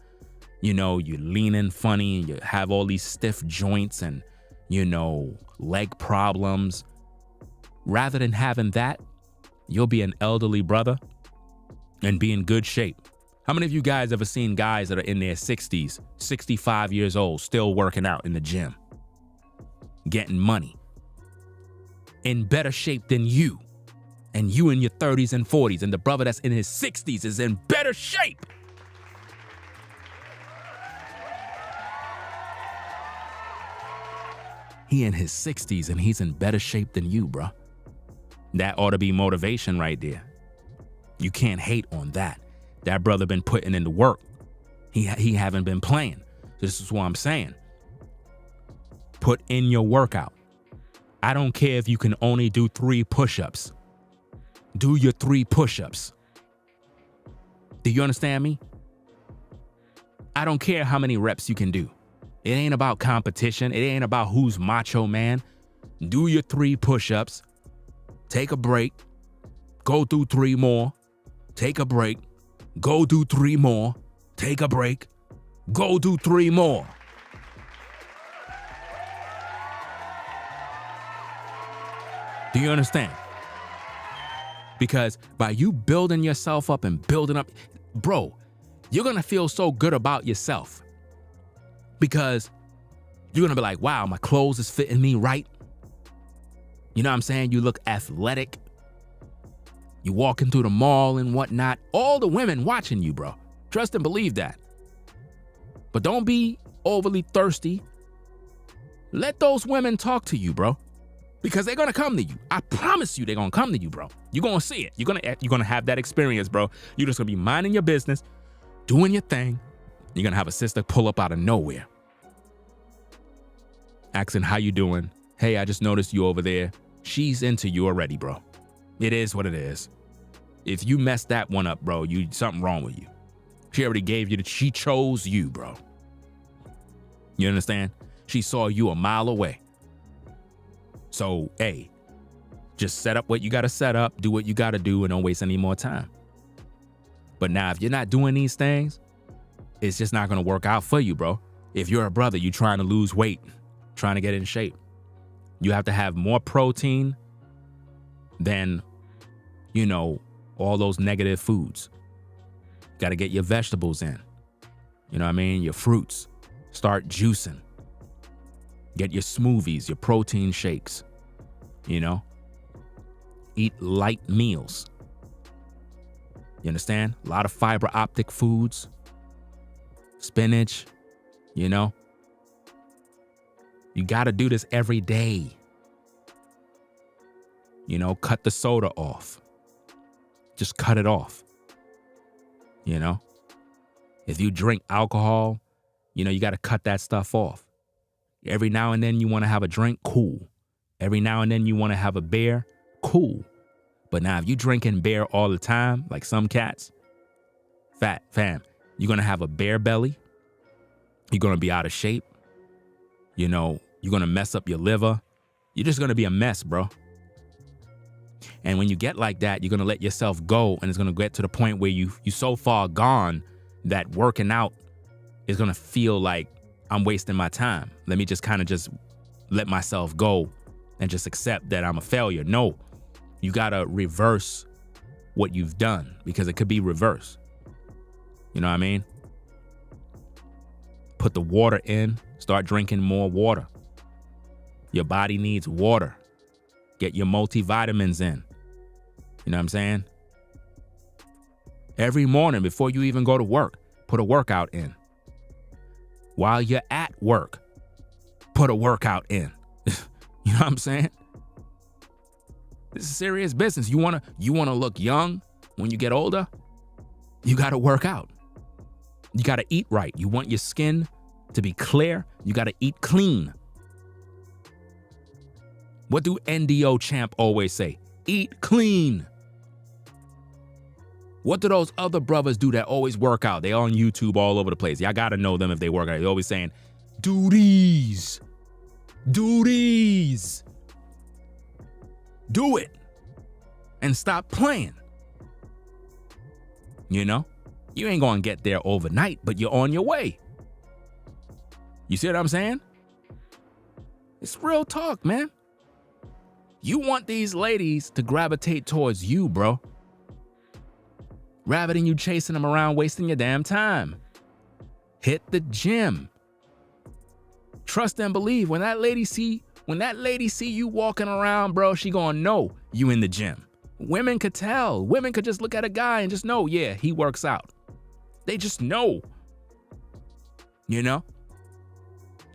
you're leaning funny and you have all these stiff joints and, leg problems. Rather than having that, you'll be an elderly brother and be in good shape. How many of you guys ever seen guys that are in their 60s, 65 years old, still working out in the gym, getting money, in better shape than you, and you in your 30s and 40s, and the brother that's in his 60s is in better shape? He in his 60s and he's in better shape than you, bro. That ought to be motivation right there. You can't hate on that. That brother been putting in the work. He haven't been playing. This is what I'm saying. Put in your workout. I don't care if you can only do 3 push-ups. Do your 3 push-ups. Do you understand me? I don't care how many reps you can do. It ain't about competition. It ain't about who's macho man. Do your 3 push-ups. Take a break. Go do 3 more. Take a break. Go do 3 more. Take a break. Go do 3 more. Do you understand? Because by you building yourself up and building up, bro, you're going to feel so good about yourself. Because you're going to be like, wow, my clothes is fitting me right. You know what I'm saying? You look athletic. You walking through the mall and whatnot. All the women watching you, bro. Trust and believe that. But don't be overly thirsty. Let those women talk to you, bro. Because they're going to come to you. I promise you they're going to come to you, bro. You're going to see it. You're going to have that experience, bro. You're just going to be minding your business, doing your thing. You're going to have a sister pull up out of nowhere. Asking how you doing. Hey, I just noticed you over there. She's into you already, bro. It is what it is. If you messed that one up, bro, something wrong with you. She already gave you she chose you, bro. You understand? She saw you a mile away. So, hey, just set up what you got to set up, do what you got to do, and don't waste any more time. But now, if you're not doing these things, it's just not going to work out for you, bro. If you're a brother, you're trying to lose weight, trying to get in shape, you have to have more protein than, all those negative foods. Got to get your vegetables in. You know what I mean? Your fruits. Start juicing. Get your smoothies, your protein shakes. Eat light meals. You understand? A lot of fiber optic foods. Spinach, You got to do this every day. Cut the soda off. Just cut it off. If you drink alcohol, you got to cut that stuff off. Every now and then you want to have a drink, cool. Every now and then you want to have a beer, cool. But now if you drinking beer all the time, like some cats, fam, you're going to have a bear belly. You're going to be out of shape. You're going to mess up your liver. You're just going to be a mess, bro. And when you get like that, you're going to let yourself go, and it's going to get to the point where you so far gone that working out is going to feel like I'm wasting my time. Let me just kind of just let myself go and just accept that I'm a failure. No, you got to reverse what you've done, because it could be reversed. You know what I mean? Put the water in, start drinking more water. Your body needs water. Get your multivitamins in. You know what I'm saying? Every morning before you even go to work, put a workout in. While you're at work, put a workout in. You know what I'm saying? This is serious business. You wanna look young when you get older? You gotta work out. You gotta eat right. You want your skin to be clear? You gotta eat clean. What do NDO champ always say? Eat clean. What do those other brothers do that always work out? They on YouTube all over the place. Y'all gotta know them if they work out. They're always saying, do these. Do these. Do it. And stop playing. You know? You ain't gonna get there overnight, but you're on your way. You see what I'm saying? It's real talk, man. You want these ladies to gravitate towards you, bro. Rather than you chasing them around, wasting your damn time. Hit the gym. Trust and believe. When that lady see you walking around, bro, she gonna know you in the gym. Women could tell. Women could just look at a guy and just know, yeah, he works out. They just know. You know?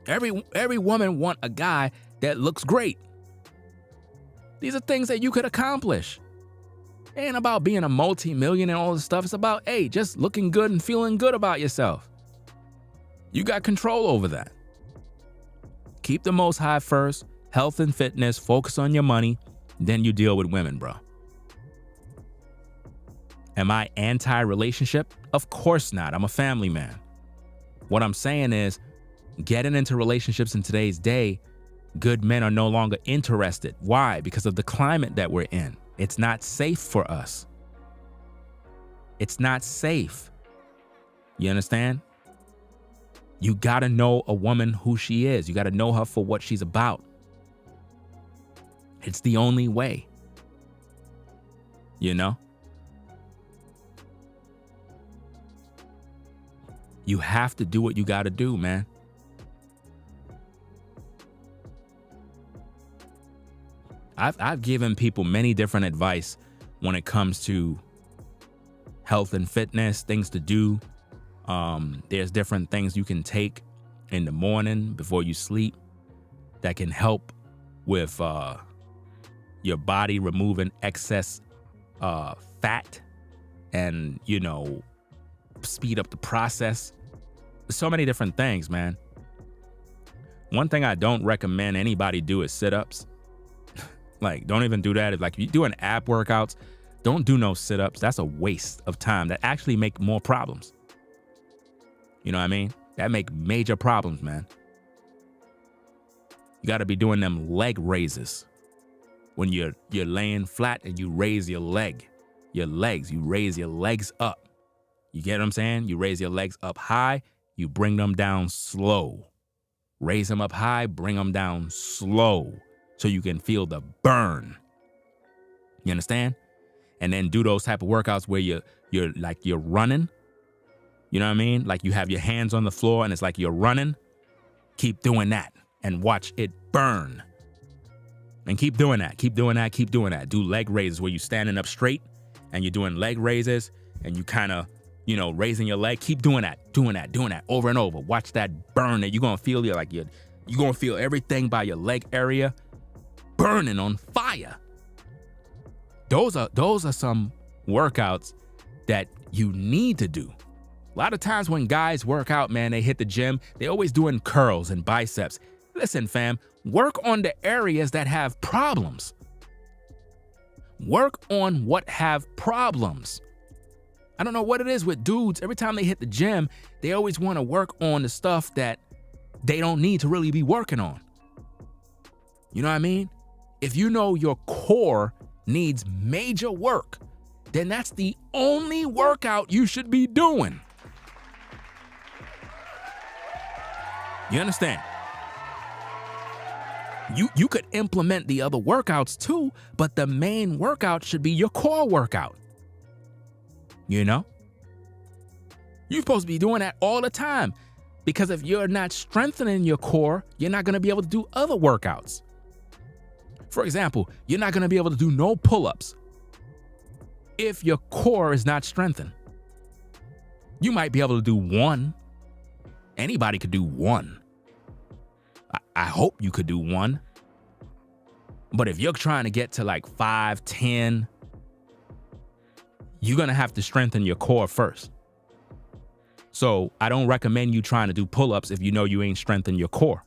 Every woman want a guy that looks great. These are things that you could accomplish. It ain't about being a multi-millionaire and all this stuff. It's about, hey, just looking good and feeling good about yourself. You got control over that. Keep the Most High first, health and fitness, focus on your money, then you deal with women, bro. Am I anti-relationship? Of course not. I'm a family man. What I'm saying is, getting into relationships in today's day, good men are no longer interested. Why? Because of the climate that we're in. It's not safe for us. It's not safe. You understand? You gotta know a woman who she is. You gotta know her for what she's about. It's the only way. You know? You have to do what you gotta do, man. I've given people many different advice when it comes to health and fitness, things to do. There's different things you can take in the morning before you sleep that can help with your body removing excess fat and, you know, speed up the process. So many different things, man. One thing I don't recommend anybody do is sit-ups. Like, don't even do that. It's like, if you're doing ab workouts, don't do no sit-ups. That's a waste of time. That actually make more problems. You know what I mean? That make major problems, man. You got to be doing them leg raises. When you're laying flat and you raise your legs, you raise your legs up. You get what I'm saying? You raise your legs up high, you bring them down slow. Raise them up high, bring them down slow. So you can feel the burn. You understand? And then do those type of workouts where you're running. You know what I mean? Like you have your hands on the floor and it's like you're running. Keep doing that and watch it burn. And keep doing that. Keep doing that. Keep doing that. Do leg raises where you're standing up straight and you're doing leg raises and you kind of, you know, raising your leg. Keep doing that over and over. Watch that burn. That you're gonna feel you're gonna feel everything by your leg area burning on fire. Those are some workouts that you need to do. A lot of times when guys work out, man, they hit the gym, they always doing curls and biceps. Listen, fam, work on the areas that have problems. Work on what have problems. I don't know what it is with dudes. Every time they hit the gym, they always want to work on the stuff that they don't need to really be working on. You know what I mean? If you know your core needs major work, then that's the only workout you should be doing. You understand? You could implement the other workouts too, but the main workout should be your core workout. You know? You're supposed to be doing that all the time, because if you're not strengthening your core, you're not going to be able to do other workouts. For example, you're not going to be able to do no pull-ups if your core is not strengthened. You might be able to do one. Anybody could do one. I hope you could do one. But if you're trying to get to like 5, 10, you're going to have to strengthen your core first. So I don't recommend you trying to do pull-ups if you know you ain't strengthened your core,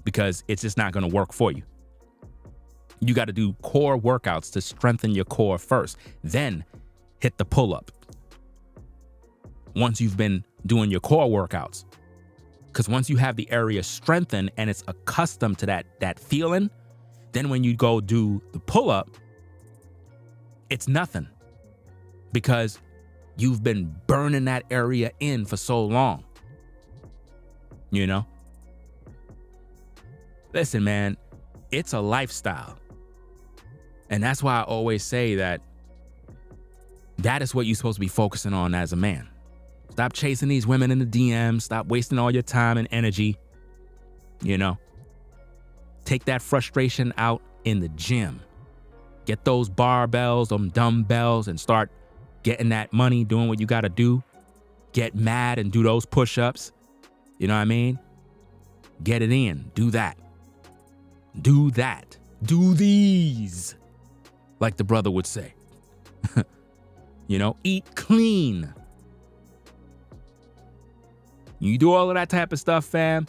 because it's just not going to work for you. You got to do core workouts to strengthen your core first, then hit the pull-up. Once you've been doing your core workouts, because once you have the area strengthened and it's accustomed to that feeling, then when you go do the pull-up, it's nothing, because you've been burning that area in for so long. You know? Listen, man, it's a lifestyle. And that's why I always say that is what you're supposed to be focusing on as a man. Stop chasing these women in the DMs. Stop wasting all your time and energy. You know? Take that frustration out in the gym. Get those barbells, them dumbbells, and start getting that money, doing what you got to do. Get mad and do those push-ups. You know what I mean? Get it in. Do that. Do that. Do these. Like the brother would say. You know, eat clean. You do all of that type of stuff, fam,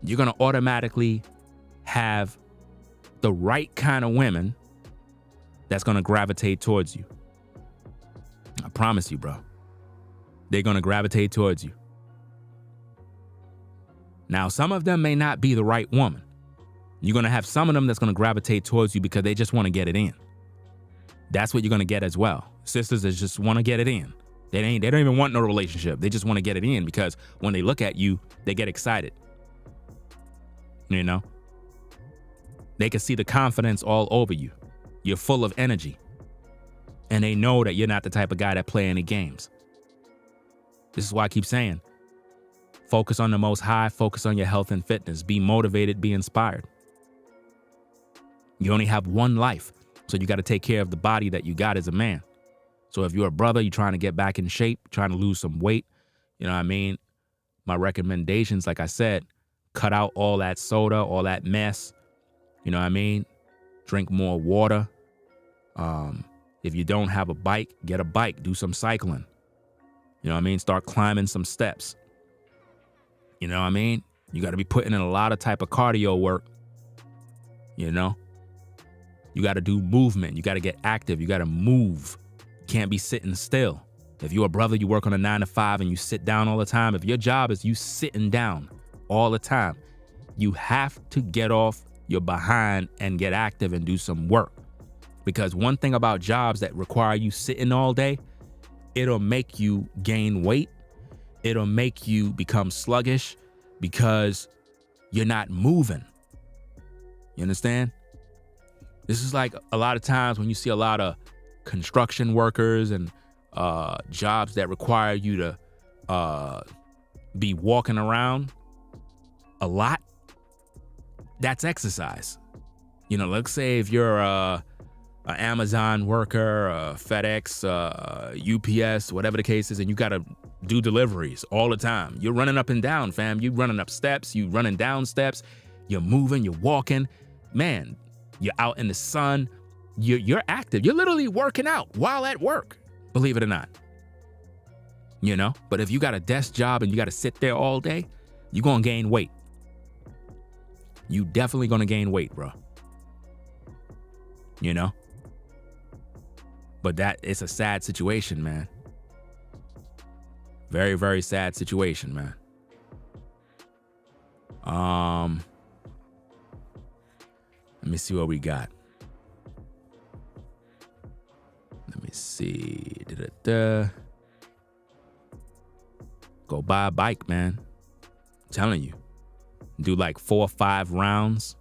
you're going to automatically have the right kind of women that's going to gravitate towards you. I promise you, bro. They're going to gravitate towards you. Now, some of them may not be the right woman. You're going to have some of them that's going to gravitate towards you because they just want to get it in. That's what you're going to get as well. Sisters that just want to get it in. They don't even want no relationship. They just want to get it in because when they look at you, they get excited. You know? They can see the confidence all over you. You're full of energy. And they know that you're not the type of guy that play any games. This is why I keep saying, focus on the Most High, focus on your health and fitness. Be motivated, be inspired. You only have one life, so you got to take care of the body that you got as a man. So if you're a brother, you're trying to get back in shape, trying to lose some weight, you know what I mean? My recommendations, like I said, cut out all that soda, all that mess, you know what I mean? Drink more water. If you don't have a bike, get a bike, do some cycling. You know what I mean? Start climbing some steps. You know what I mean? You got to be putting in a lot of type of cardio work, you know? You got to do movement. You got to get active. You got to move. You can't be sitting still. If you're a brother, you work on a 9 to 5 and you sit down all the time. If your job is you sitting down all the time, you have to get off your behind and get active and do some work. Because one thing about jobs that require you sitting all day, it'll make you gain weight. It'll make you become sluggish because you're not moving. You understand? This is like a lot of times when you see a lot of construction workers and jobs that require you to be walking around a lot. That's exercise. You know, let's say if you're an Amazon worker, FedEx, UPS, whatever the case is, and you got to do deliveries all the time. You're running up and down, fam. You're running up steps. You're running down steps. You're moving. You're walking. Man, you're out in the sun. You're active. You're literally working out while at work, believe it or not. You know, but if you got a desk job and you got to sit there all day, you're going to gain weight. You definitely going to gain weight, bro. You know? But it's a sad situation, man. Very, very sad situation, man. Let me see what we got. Let me see. Go buy a bike, man. I'm telling you. Do like 4 or 5 rounds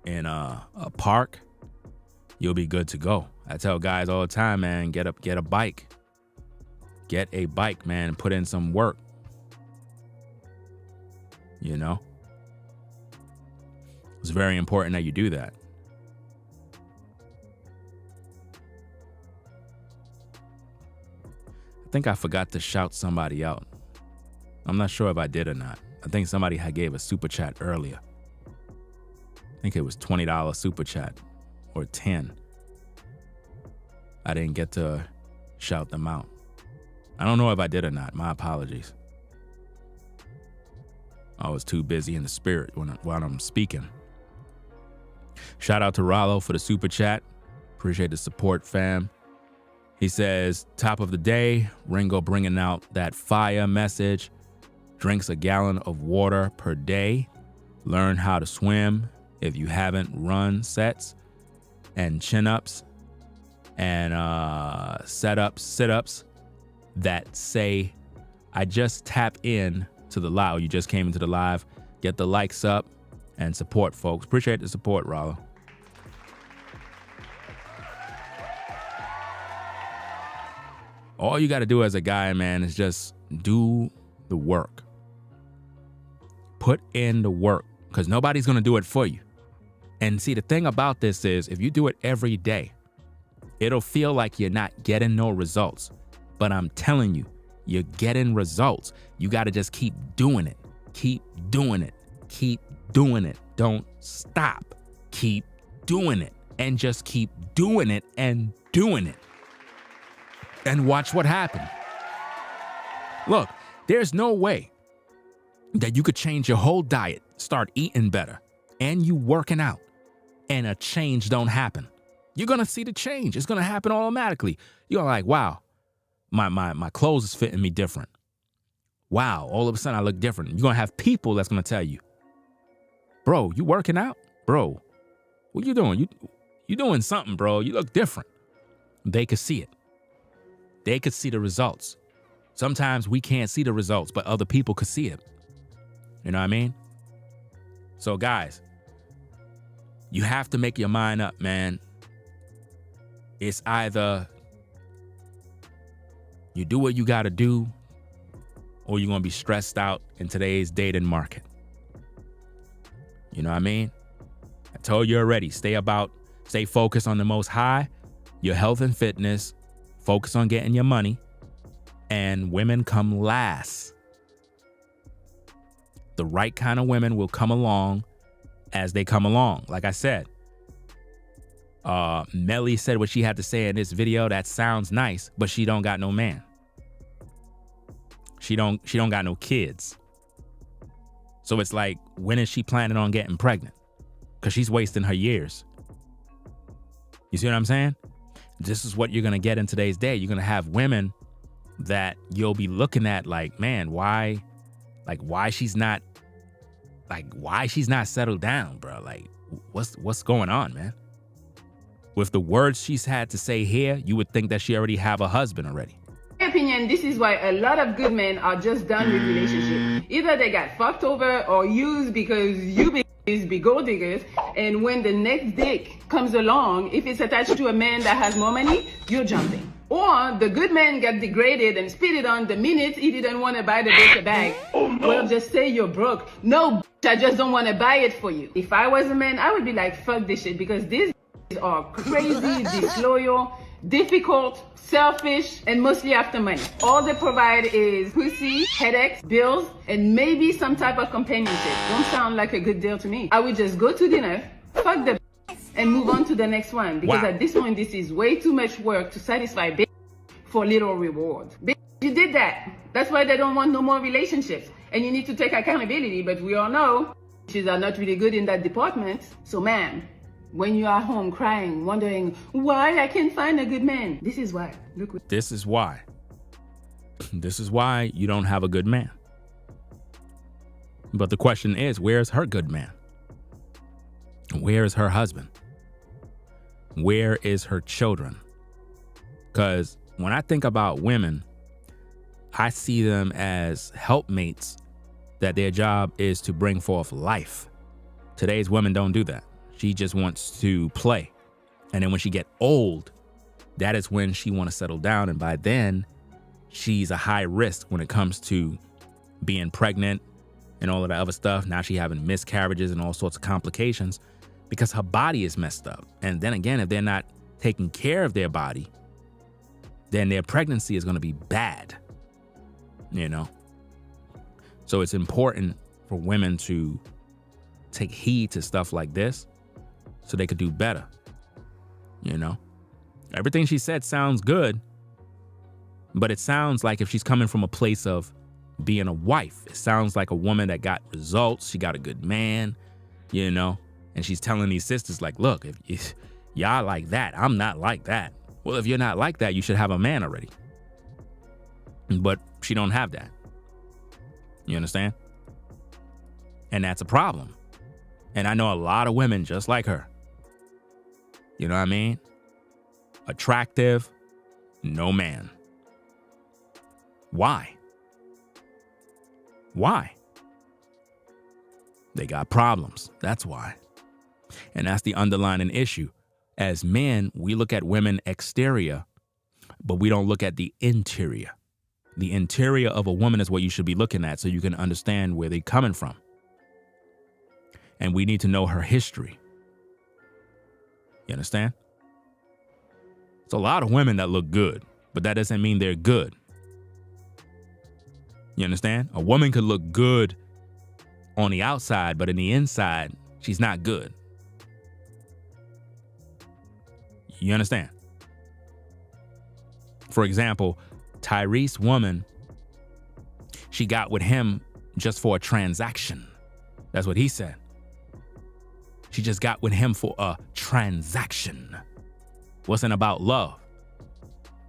in a park. You'll be good to go. I tell guys all the time, man, get a bike. Get a bike, man, and put in some work. You know? It's very important that you do that. think I forgot to shout somebody out. I'm not sure if I did or not. I think somebody had gave a super chat earlier. I think it was $20 super chat or 10. I didn't get to shout them out. I don't know if I did or not. My apologies. I was too busy in the spirit while I'm speaking. Shout out to Rollo for the super chat. Appreciate the support, fam. He says, top of the day, Ringo bringing out that fire message. Drinks a gallon of water per day. Learn how to swim if you haven't run sets and chin-ups and sit-ups that say, I just tap in to the live. You just came into the live. Get the likes up and support, folks. Appreciate the support, Rollo. All you got to do as a guy, man, is just do the work. Put in the work, because nobody's going to do it for you. And see, the thing about this is, if you do it every day, it'll feel like you're not getting no results. But I'm telling you, you're getting results. You got to just keep doing it. Keep doing it. Keep doing it. Don't stop. Keep doing it. And just keep doing it and doing it. And watch what happens. Look, there's no way that you could change your whole diet, start eating better, and you working out, and a change don't happen. You're going to see the change. It's going to happen automatically. You're like, wow, my clothes is fitting me different. Wow, all of a sudden I look different. You're going to have people that's going to tell you, bro, you working out? Bro, what you doing? You doing something, bro. You look different. They could see it. They could see the results. Sometimes we can't see the results, but other people could see it. You know what I mean? So guys, you have to make your mind up, man. It's either you do what you got to do, or you're going to be stressed out in today's dating market. You know what I mean? I told you already, stay focused on the Most High, your health and fitness, focus on getting your money, and women come last. The right kind of women will come along as they come along. Like I said, Melly said what she had to say in this video. That sounds nice, but she don't got no man. She don't got no kids. So it's like, when is she planning on getting pregnant? Because she's wasting her years. You see what I'm saying? This is what you're going to get in today's day. You're going to have women that you'll be looking at like, man, why she's not settled down, bro? Like, what's going on, man? With the words she's had to say here, you would think that she already have a husband already. In my opinion, this is why a lot of good men are just done with relationships. Either they got fucked over or used because you be gold diggers, and when the next dick comes along, if it's attached to a man that has more money, you're jumping. Or the good man got degraded and spit on the minute he didn't want to buy the bitch a bag. Oh, no. Well, just say you're broke. No, I just don't want to buy it for you. If I was a man, I would be like, fuck this shit, because these are crazy, disloyal, difficult, selfish, and mostly after money. All they provide is pussy, headaches, bills, and maybe some type of companionship. Don't sound like a good deal to me. I would just go to dinner, fuck the and move on to the next one. Because at this point, this is way too much work to satisfy for little reward. You did that. That's why they don't want no more relationships. And you need to take accountability. But we all know bitches are not really good in that department. So man, when you are home crying, wondering why I can't find a good man, this is why. This is why. This is why you don't have a good man. But the question is, where's her good man? Where is her husband? Where is her children? Because when I think about women, I see them as helpmates that their job is to bring forth life. Today's women don't do that. She just wants to play. And then when she get old, that is when she want to settle down. And by then, she's a high risk when it comes to being pregnant and all of that other stuff. Now she having miscarriages and all sorts of complications because her body is messed up. And then again, if they're not taking care of their body, then their pregnancy is going to be bad, you know? So it's important for women to take heed to stuff like this so they could do better, you know? Everything she said sounds good, but it sounds like if she's coming from a place of being a wife, it sounds like a woman that got results. She got a good man, you know, and she's telling these sisters like, look, if y'all like that, I'm not like that. Well, if you're not like that, you should have a man already. But she don't have that. You understand? And that's a problem. And I know a lot of women just like her. You know what I mean? Attractive, no man. Why? Why? They got problems. That's why. And that's the underlying issue. As men, we look at women exterior, but we don't look at the interior. The interior of a woman is what you should be looking at so you can understand where they're coming from. And we need to know her history. You understand? It's a lot of women that look good, but that doesn't mean they're good. You understand? A woman could look good on the outside, but in the inside, she's not good. You understand? For example, Tyrese's woman, she got with him just for a transaction. That's what he said. She just got with him for a transaction. Wasn't about love.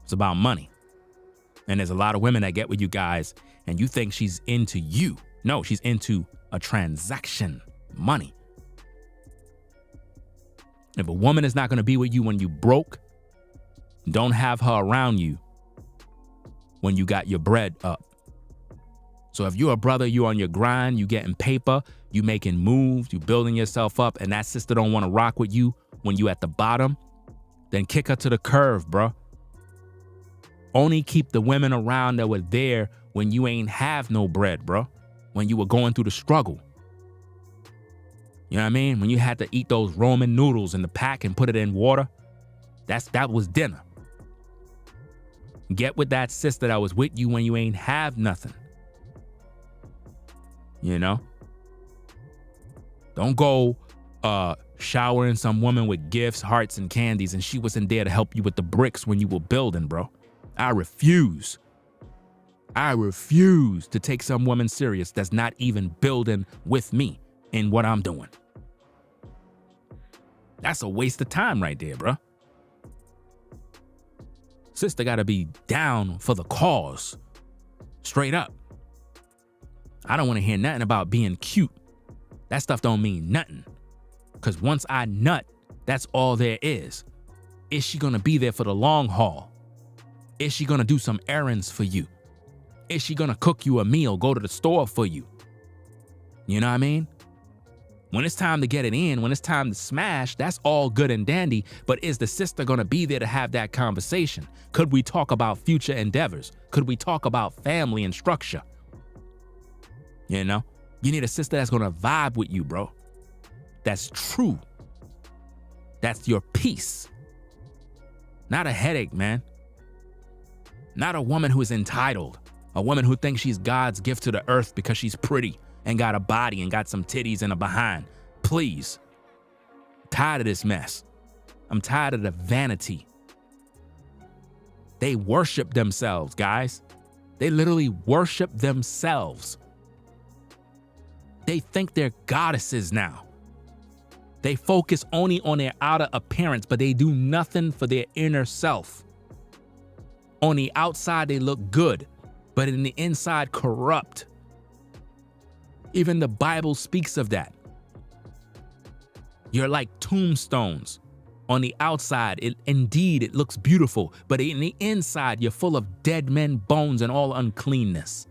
It's about money. And there's a lot of women that get with you guys and you think she's into you. No, she's into a transaction, money. If a woman is not going to be with you when you broke, don't have her around you when you got your bread up. So if you're a brother, you on your grind, you getting paper, you making moves, you building yourself up, and that sister don't want to rock with you when you at the bottom, then kick her to the curve, bro. Only keep the women around that were there when you ain't have no bread, bro. When you were going through the struggle. You know what I mean? When you had to eat those Roman noodles in the pack and put it in water, that was dinner. Get with that sister that was with you when you ain't have nothing. You know? Don't go showering some woman with gifts, hearts, and candies, and she wasn't there to help you with the bricks when you were building, bro. I refuse to take some woman serious that's not even building with me in what I'm doing. That's a waste of time right there, bro. Sister gotta be down for the cause. Straight up. I don't want to hear nothing about being cute. That stuff don't mean nothing. Because once I nut, that's all there is. Is she gonna be there for the long haul? Is she gonna do some errands for you? Is she gonna cook you a meal, go to the store for you? You know what I mean? When it's time to get it in, when it's time to smash, that's all good and dandy, but is the sister gonna be there to have that conversation? Could we talk about future endeavors? Could we talk about family and structure? You know? You need a sister that's gonna vibe with you, bro. That's true. That's your peace. Not a headache, man. Not a woman who is entitled. A woman who thinks she's God's gift to the earth because she's pretty and got a body and got some titties and a behind. Please. Tired of this mess. I'm tired of the vanity. They worship themselves, guys. They literally worship themselves. They think they're goddesses now. They focus only on their outer appearance, but they do nothing for their inner self. On the outside, they look good, but in the inside, corrupt. Even the Bible speaks of that. You're like tombstones. On the outside, it looks beautiful, but in the inside, you're full of dead men, bones, and all uncleanness.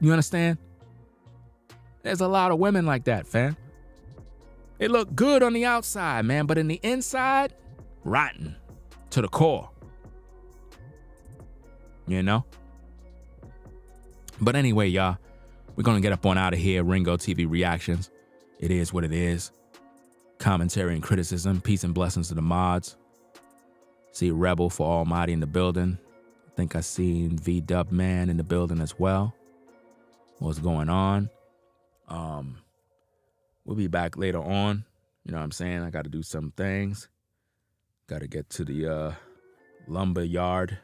You understand? There's a lot of women like that, fam. They look good on the outside, man, but in the inside, rotten to the core. You know? But anyway, y'all, we're going to get up on out of here. Ringo TV reactions. It is what it is. Commentary and criticism. Peace and blessings to the mods. See Rebel for Almighty in the building. I think I seen V-Dub Man in the building as well. What's going on? We'll be back later on. You know what I'm saying? I got to do some things. Got to get to the lumber yard.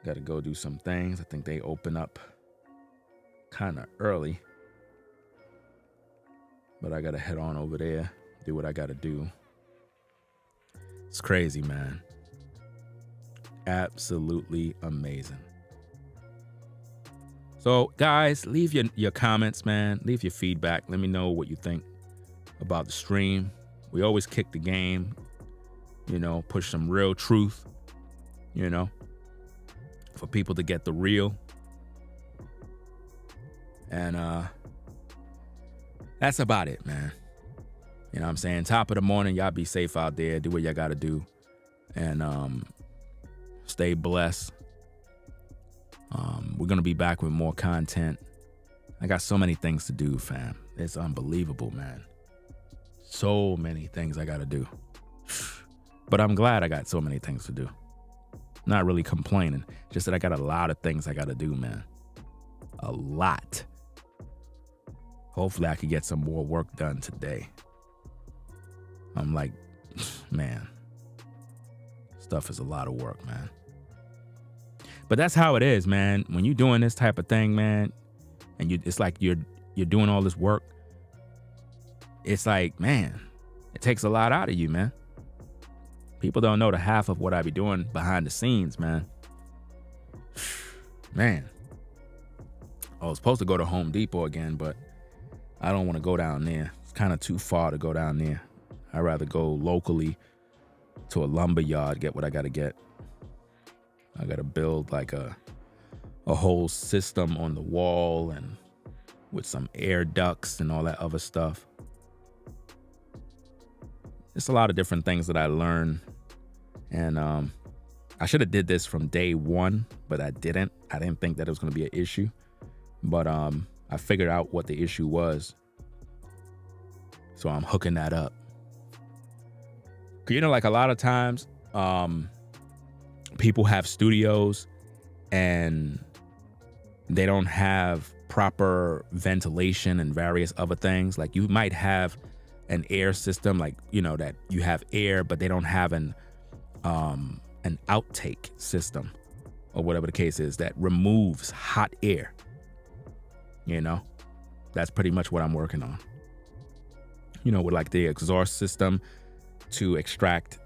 Got to go do some things. I think they open up kind of early. But I got to head on over there, do what I got to do. It's crazy, man. Absolutely amazing. So, guys, leave your comments, man. Leave your feedback. Let me know what you think about the stream. We always kick the game, you know, push some real truth, you know, for people to get the real. And that's about it, man. You know what I'm saying? Top of the morning, y'all be safe out there. Do what y'all got to do. And stay blessed. We're going to be back with more content. I got so many things to do, fam. It's unbelievable, man. So many things I got to do. But I'm glad I got so many things to do. Not really complaining. Just that I got a lot of things I got to do, man. A lot. Hopefully I could get some more work done today. I'm like, man, stuff is a lot of work, man. But that's how it is, man. When you're doing this type of thing, man, and it's like you're doing all this work, it's like, man, it takes a lot out of you, man. People don't know the half of what I be doing behind the scenes, man. Man. I was supposed to go to Home Depot again, but I don't want to go down there. It's kind of too far to go down there. I'd rather go locally to a lumber yard, get what I got to get. I got to build like a whole system on the wall and with some air ducts and all that other stuff. It's a lot of different things that I learned. And I should have did this from day one, but I didn't. I didn't think that it was going to be an issue. But I figured out what the issue was. So I'm hooking that up. You know, like a lot of times, people have studios and they don't have proper ventilation and various other things. Like you might have an air system, like, you know, that you have air, but they don't have an outtake system or whatever the case is that removes hot air. You know, that's pretty much what I'm working on. You know, with like the exhaust system to extract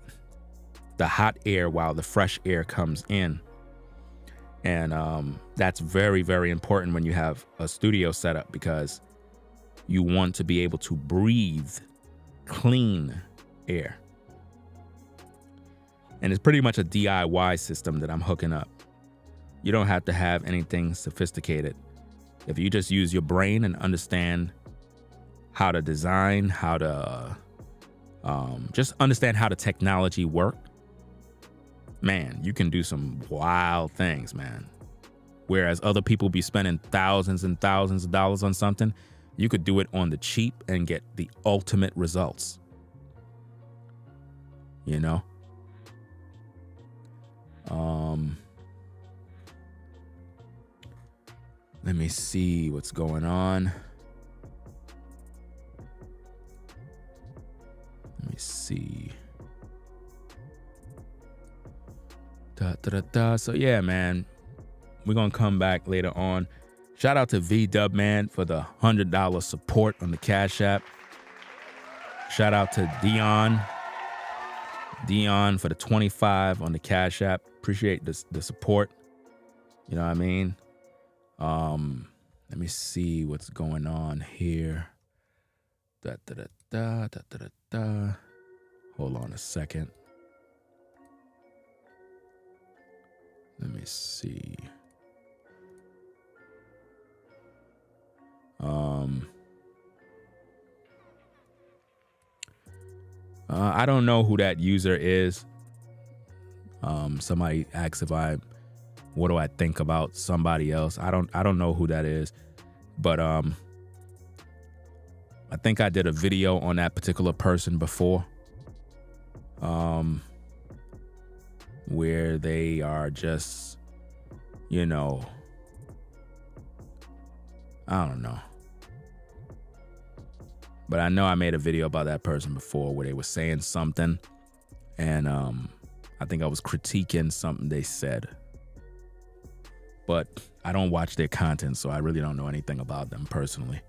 the hot air while the fresh air comes in. And that's very, very important when you have a studio setup, because you want to be able to breathe clean air. And it's pretty much a DIY system that I'm hooking up. You don't have to have anything sophisticated. If you just use your brain and understand how to design, how to just understand how the technology works, man, you can do some wild things, man. Whereas other people be spending thousands and thousands of dollars on something, you could do it on the cheap and get the ultimate results. You know? Let me see what's going on. Let me see. So yeah, man, we're gonna come back later on. Shout out to V-Dub Man for the $100 support on the Cash App. Shout out to Dion for the 25 on the Cash App. Appreciate the support. You know what I mean? Let me see what's going on here. Hold on a second. Let me see. I don't know who that user is. Somebody asked what do I think about somebody else? I don't know who that is, but I think I did a video on that particular person before. where they are just, you know, I don't know. But I know I made a video about that person before where they were saying something, and I think I was critiquing something they said. But I don't watch their content, so I really don't know anything about them personally.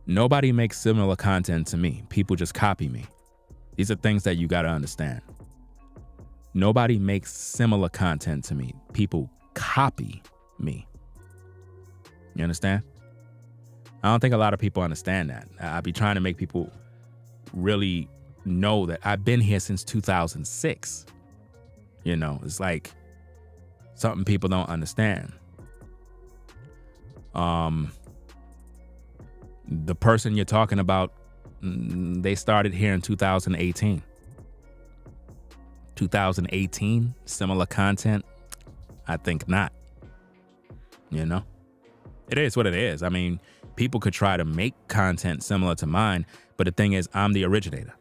Nobody makes similar content to me. People just copy me. These are things that you got to understand. Nobody makes similar content to me. People copy me. You understand? I don't think a lot of people understand that. I be trying to make people really know that I've been here since 2006. You know, it's like something people don't understand. The person you're talking about, they started here in 2018. 2018, similar content? I think not. You know? It is what it is. I mean, people could try to make content similar to mine, but the thing is, I'm the originator.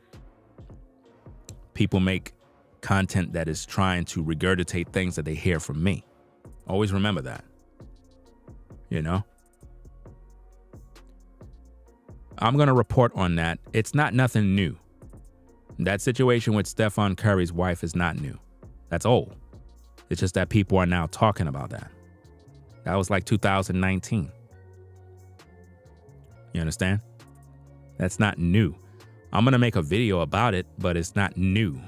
People make content that is trying to regurgitate things that they hear from me. Always remember that. You know? I'm going to report on that. It's not nothing new. That situation with Stephen Curry's wife is not new. That's old. It's just that people are now talking about that. That was like 2019. You understand? That's not new. I'm going to make a video about it, but it's not new.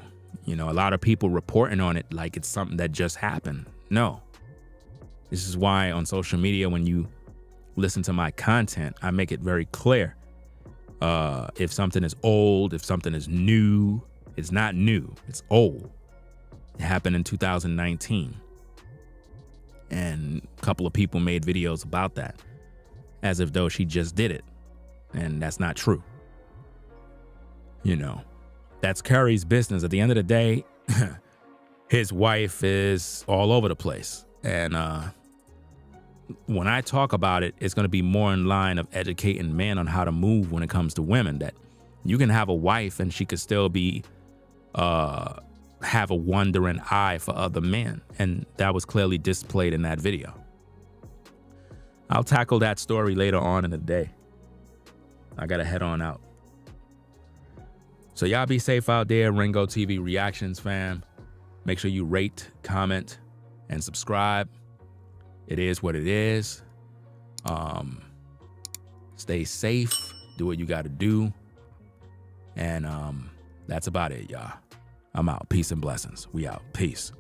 You know, a lot of people reporting on it like it's something that just happened. No. This is why on social media, when you listen to my content, I make it very clear. If something is old, if something is new, it's not new. It's old. It happened in 2019. And a couple of people made videos about that as if though she just did it. And that's not true. You know, that's Curry's business. At the end of the day, his wife is all over the place. And when I talk about it, it's going to be more in line of educating men on how to move when it comes to women. That you can have a wife and she could still be have a wandering eye for other men. And that was clearly displayed in that video. I'll tackle that story later on in the day. I got to head on out. So y'all be safe out there, Ringo TV Reactions fam. Make sure you rate, comment, and subscribe. It is what it is. Stay safe. Do what you got to do. And that's about it, y'all. I'm out. Peace and blessings. We out. Peace.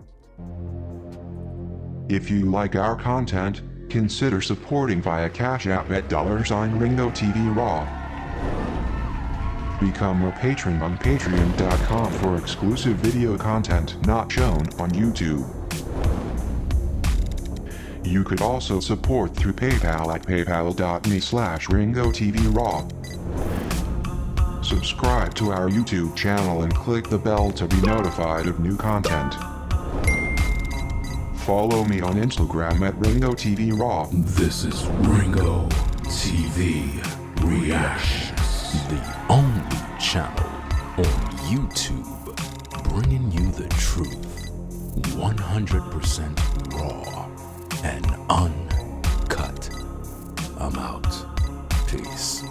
If you like our content, consider supporting via Cash App at $Ringo TV Raw. Become a patron on patreon.com for exclusive video content not shown on YouTube. You could also support through PayPal at paypal.me/Ringo TV Raw. Subscribe to our YouTube channel and click the bell to be notified of new content. Follow me on Instagram at Ringo TV Raw. This is Ringo TV Reactions, the only channel on YouTube bringing you the truth 100% raw and uncut. I'm out. Peace.